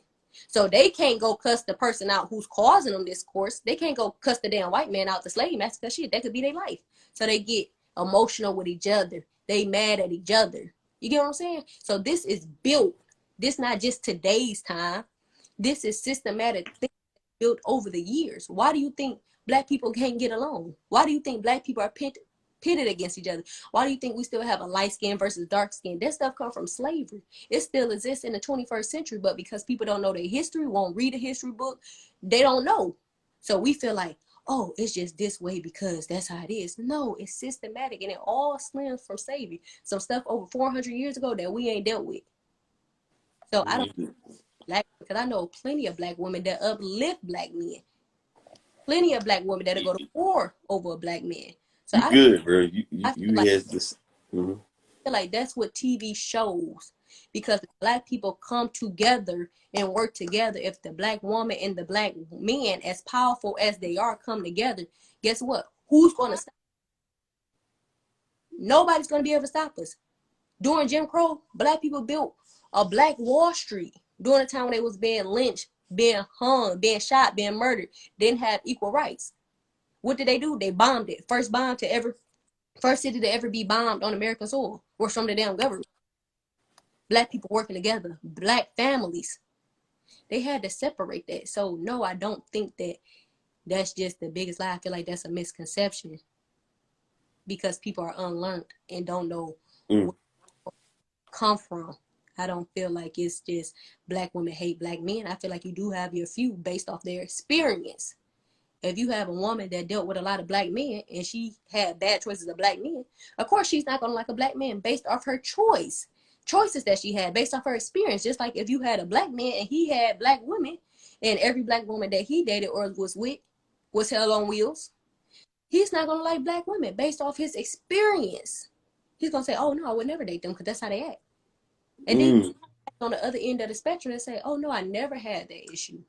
So they can't go cuss the person out who's causing them this course. They can't go cuss the damn white man out, the slave master, because shit, that could be their life. So they get emotional with each other. They mad at each other. You get what I'm saying? So this is built. This not just today's time. This is systematic thing built over the years. Why do you think black people can't get along? Why do you think black people are pitted against each other? Why do you think we still have a light skin versus dark skin? That stuff come from slavery. It still exists in the 21st century, but because people don't know their history, won't read a history book, they don't know. So we feel like, oh, it's just this way because that's how it is. No, it's systematic and it all stems from slavery. Some stuff over 400 years ago that we ain't dealt with. So I don't black because I know plenty of black women that uplift black men. Plenty of black women that'll go to war over a black man. So You good, bro. You you, I feel you like has this. Mhm. that's what TV shows because black people come together and work together. If the black woman and the black man, as powerful as they are, come together, guess what? Who's going to stop? Nobody's going to be able to stop us. During Jim Crow, black people built a black Wall Street during the time when they was being lynched, being hung, being shot, being murdered, didn't have equal rights. What did they do? They bombed it. First city to ever be bombed on American soil was from the damn government. Black people working together, black families. They had to separate that. So no, I don't think that that's just the biggest lie. I feel like that's a misconception because people are unlearned and don't know Mm. where they come from. I don't feel like it's just black women hate black men. I feel like you do have your few based off their experience. If you have a woman that dealt with a lot of black men and she had bad choices of black men, of course she's not gonna like a black man based off her choices that she had based off her experience. Just like if you had a black man and he had black women, and every black woman that he dated or was with was hell on wheels, he's not gonna like black women based off his experience. He's gonna say, "Oh no, I would never date them because that's how they act." And then Mm. on the other end of the spectrum and say, "Oh no, I never had that issue."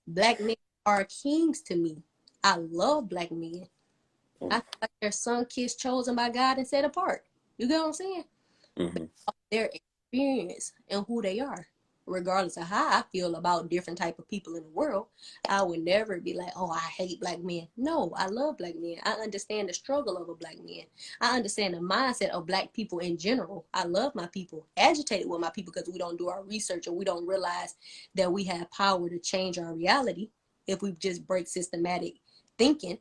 Black men are kings to me. I love black men. I Mm. feel like they're sun kissed, chosen by God, and set apart. You get what I'm saying? Mhm. Their experience and who they are, regardless of how I feel about different type of people in the world, I would never be like, oh, I hate black men. No, I love black men. I understand the struggle of a black man. I understand the mindset of black people in general. I love my people, agitated with my people because we don't do our research and we don't realize that we have power to change our reality if we just break systematic thinking.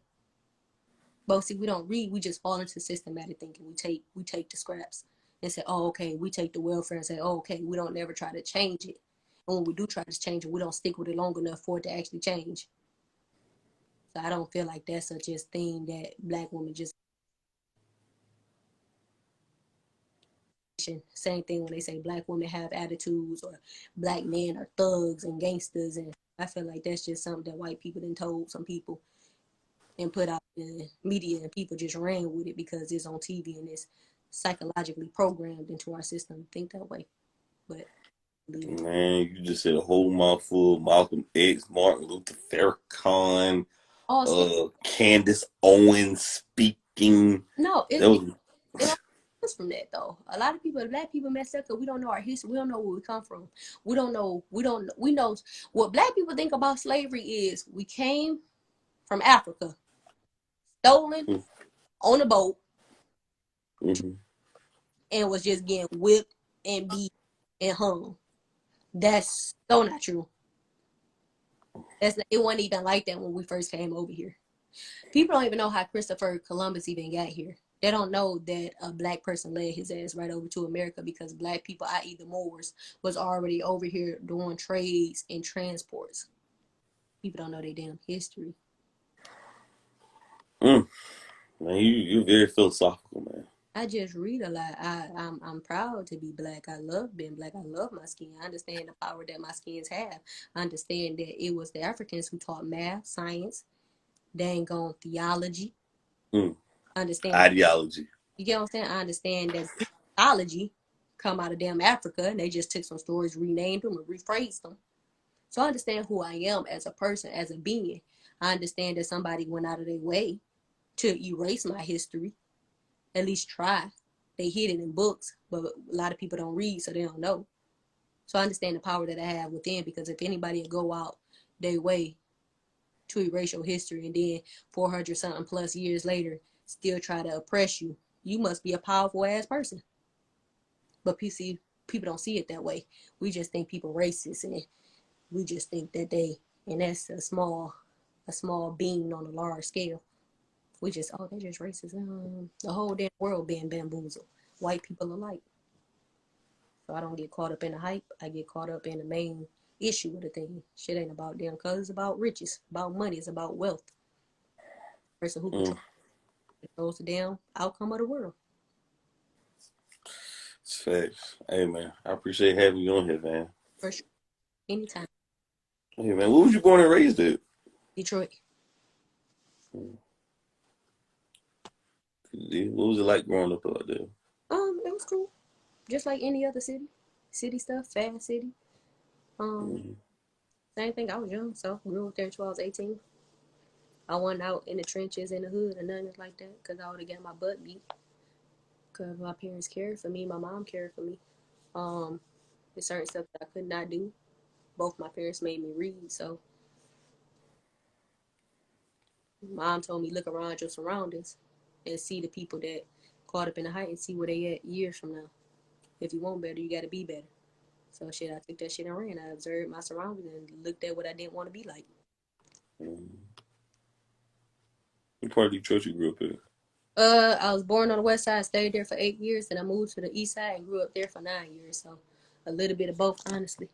But see, we don't read. We just fall into systematic thinking. We take the scraps and say, oh, okay. We take the welfare and say, oh, okay. We don't never try to change it. And when we do try to change it, we don't stick with it long enough for it to actually change. So I don't feel like that's a just thing that black women just. Same thing when they say black women have attitudes or black men are thugs and gangsters, and I feel like that's just something that white people then told some people and put out in the media, and people just ran with it because it's on TV and it's psychologically programmed into our system to think that way. But leave it. Man, you just said a whole mouthful. Malcolm X, Martin Luther Farrakhan, All stem. Candace Owens speaking. No, That was. it all comes from that though. A lot of people, black people, mess up because we don't know our history. We don't know where we come from. We don't know. We don't. We know what black people think about slavery is. We came from Africa, stolen on a boat, Mm-hmm. and was just getting whipped and beat and hung. That's so not true. It wasn't even like that when we first came over here. People don't even know how Christopher Columbus even got here. They don't know that a black person led his ass right over to America because black people, i.e. the Moors, was already over here doing trades and transports. People don't know their damn history. Mm. Man, you're very philosophical, man. I just read a lot. I'm proud to be black. I love being black. I love my skin. I understand the power that my skins have. I understand that it was the Africans who taught math, science, dang on theology. Mm. I understand. Ideology. You get what I'm saying? I understand that Greek mythology come out of damn Africa, and they just took some stories, renamed them, and rephrased them. So I understand who I am as a person, as a being. I understand that somebody went out of their way to erase my history, at least try. They hid it in books, but a lot of people don't read, so they don't know. So I understand the power that I have within, because if anybody will go out their way to erase your history and then 400 something plus years later still try to oppress you, you must be a powerful ass person. But people don't see it that way. We just think people racist, and we just think that and that's a small being on a large scale. We just, oh, they're just racist. The whole damn world being bamboozled, white people alike. So I don't get caught up in the hype. I get caught up in the main issue of the thing. Shit ain't about them, cause it's about riches, about money, it's about wealth. The person who Mm. controls the damn outcome of the world. It's facts. Hey man, I appreciate having you on here, man. For sure. Anytime. Hey man, where was you born and raised at? Detroit. Mm. What was it like growing up out there? It was cool. Just like any other city. City stuff, fast city. Um, Mm. Same thing. I was young, so grew up there until I was 18. I wasn't out in the trenches in the hood or nothing like that, because I would have got my butt beat. Because my parents cared for me, my mom cared for me. Um, there's certain stuff that I could not do. Both my parents made me read, so mom told me look around your surroundings and see the people that caught up in the height and see where they at years from now. If you want better, you got to be better. So shit, I took that shit and ran. I observed my surroundings and looked at what I didn't want to be like. Mm. What part of Detroit you grew up in? I was born on the west side, stayed there for 8 years, and I moved to the east side and grew up there for 9 years. So a little bit of both, honestly.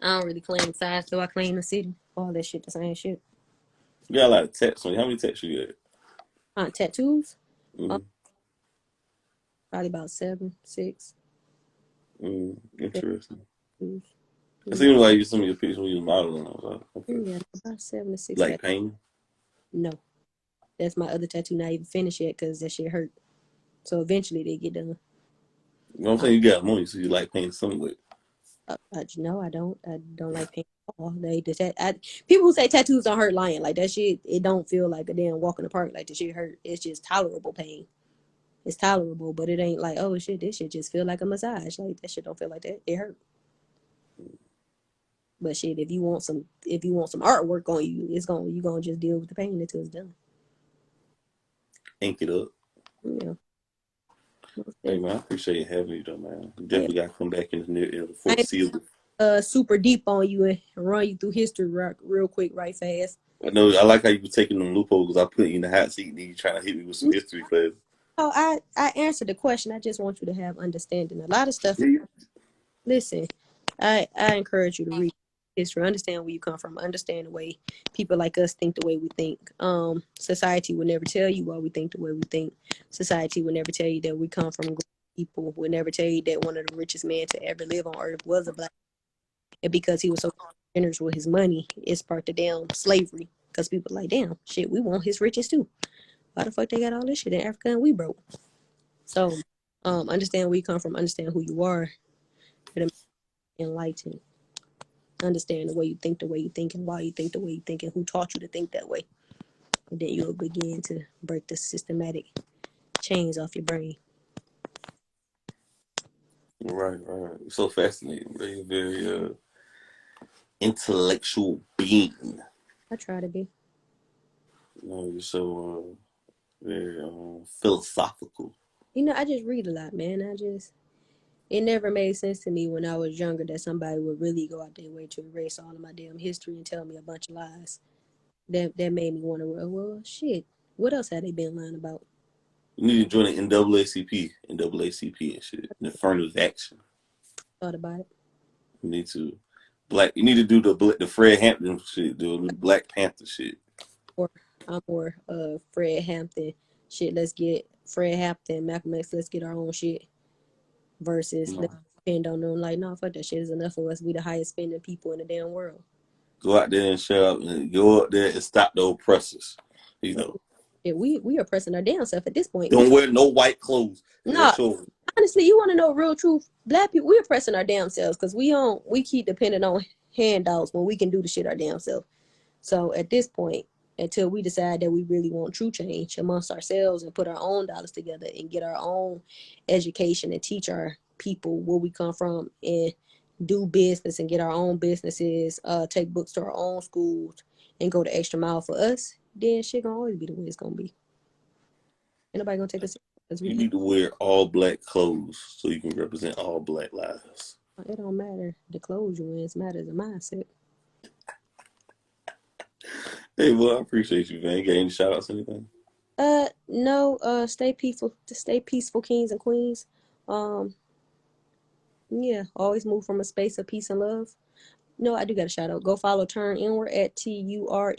I don't really claim sides, though I claim the city. All that shit, the same shit. You got a lot of tats on you. How many tats you got? Tattoos? Uh, Mm. Probably about 7, 6. Mm. Interesting. Tattoos. It Yeah, seems like you some of your pictures when you was modeling. I was like, okay. yeah, about 7 to 6 Like tattoos. painting? No, that's my other tattoo not even finished yet because that shit hurt. So eventually they get done. You know what I'm Uh, saying? You got money, so you like painting something with. no, I don't. I don't like pain at all. People who say tattoos don't hurt lying. Like that shit, it don't feel like a damn walk in the park. Like the shit hurt. It's just tolerable pain. It's tolerable, but it ain't like, oh shit, this shit just feel like a massage. Like that shit don't feel like that. It hurt. But shit, if you want some artwork on you, you gonna just deal with the pain until it's done. Ink it up. Yeah, most Hey definitely. man, I appreciate having you though, man. You Yeah, definitely got to come back in the I ain't foreseeable. super deep on you and run you through history real quick, right fast. I know I like how you were taking them loopholes. I put you in the hot seat, and then you trying to hit me with some history class. Oh, I answered the question. I just want you to have understanding. A lot of stuff. Yeah, Listen, I encourage you to read history, understand where you come from, understand the way people like us think the way we think. Society will never tell you why we think the way we think. Society will never tell you that we come from great people. Will never tell you that one of the richest men to ever live on earth was a black man. And because he was so generous with his money, it sparked the damn slavery. Because people like, damn, shit, we want his riches too. Why the fuck they got all this shit in Africa and we broke? So, understand where you come from, understand who you are, and enlighten. Understand the way you think, and why you think the way you think, and who taught you to think that way. And then you'll begin to break the systematic chains off your brain. right. It's so fascinating. Very, very intellectual being. I try to be. You know, you're so very philosophical. I just read a lot, man. It never made sense to me when I was younger that somebody would really go out their way to erase all of my damn history and tell me a bunch of lies. That made me want to, well, shit. What else had they been lying about? You need to join the NAACP and shit. The affirmative action. Thought about it. You need to You need to do the Fred Hampton shit, the Black Panther shit. Or I'm more Fred Hampton, shit, let's get Fred Hampton, Malcolm X, let's get our own shit versus let's No. depend on them. Like, no, fuck that shit is enough of us. We the highest spending people in the damn world. Go out there and shut up and go up there and stop the oppressors. You know, Yeah, we are pressing our damn self at this point. don't wear no white clothes. No, That's your honestly, you want to know real truth? Black people, we're pressing our damn selves because we keep depending on handouts when we can do the shit our damn self. So at this point, until we decide that we really want true change amongst ourselves and put our own dollars together and get our own education and teach our people where we come from and do business and get our own businesses, take books to our own schools and go the extra mile for us, then shit gonna always be the way it's gonna be. Ain't nobody gonna take us because you we. need to wear all black clothes so you can represent all black lives. It don't matter the clothes you wear; it matters the mindset. Hey, well, I appreciate you, man. You got any shout outs, anything? No. Stay peaceful. Stay peaceful, kings and queens. Um, yeah. Always move from a space of peace and love. No, I do got a shout out. Go follow Turn Inward at TURNINWAR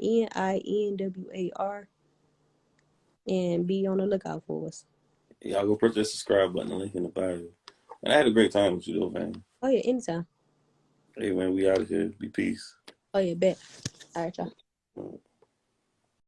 and be on the lookout for us. Y'all go press that subscribe button, the link in the bio. And I had a great time with you, though, man. Oh yeah, anytime. Hey, man, we out of here. Be peace. Oh yeah, bet. All right, y'all.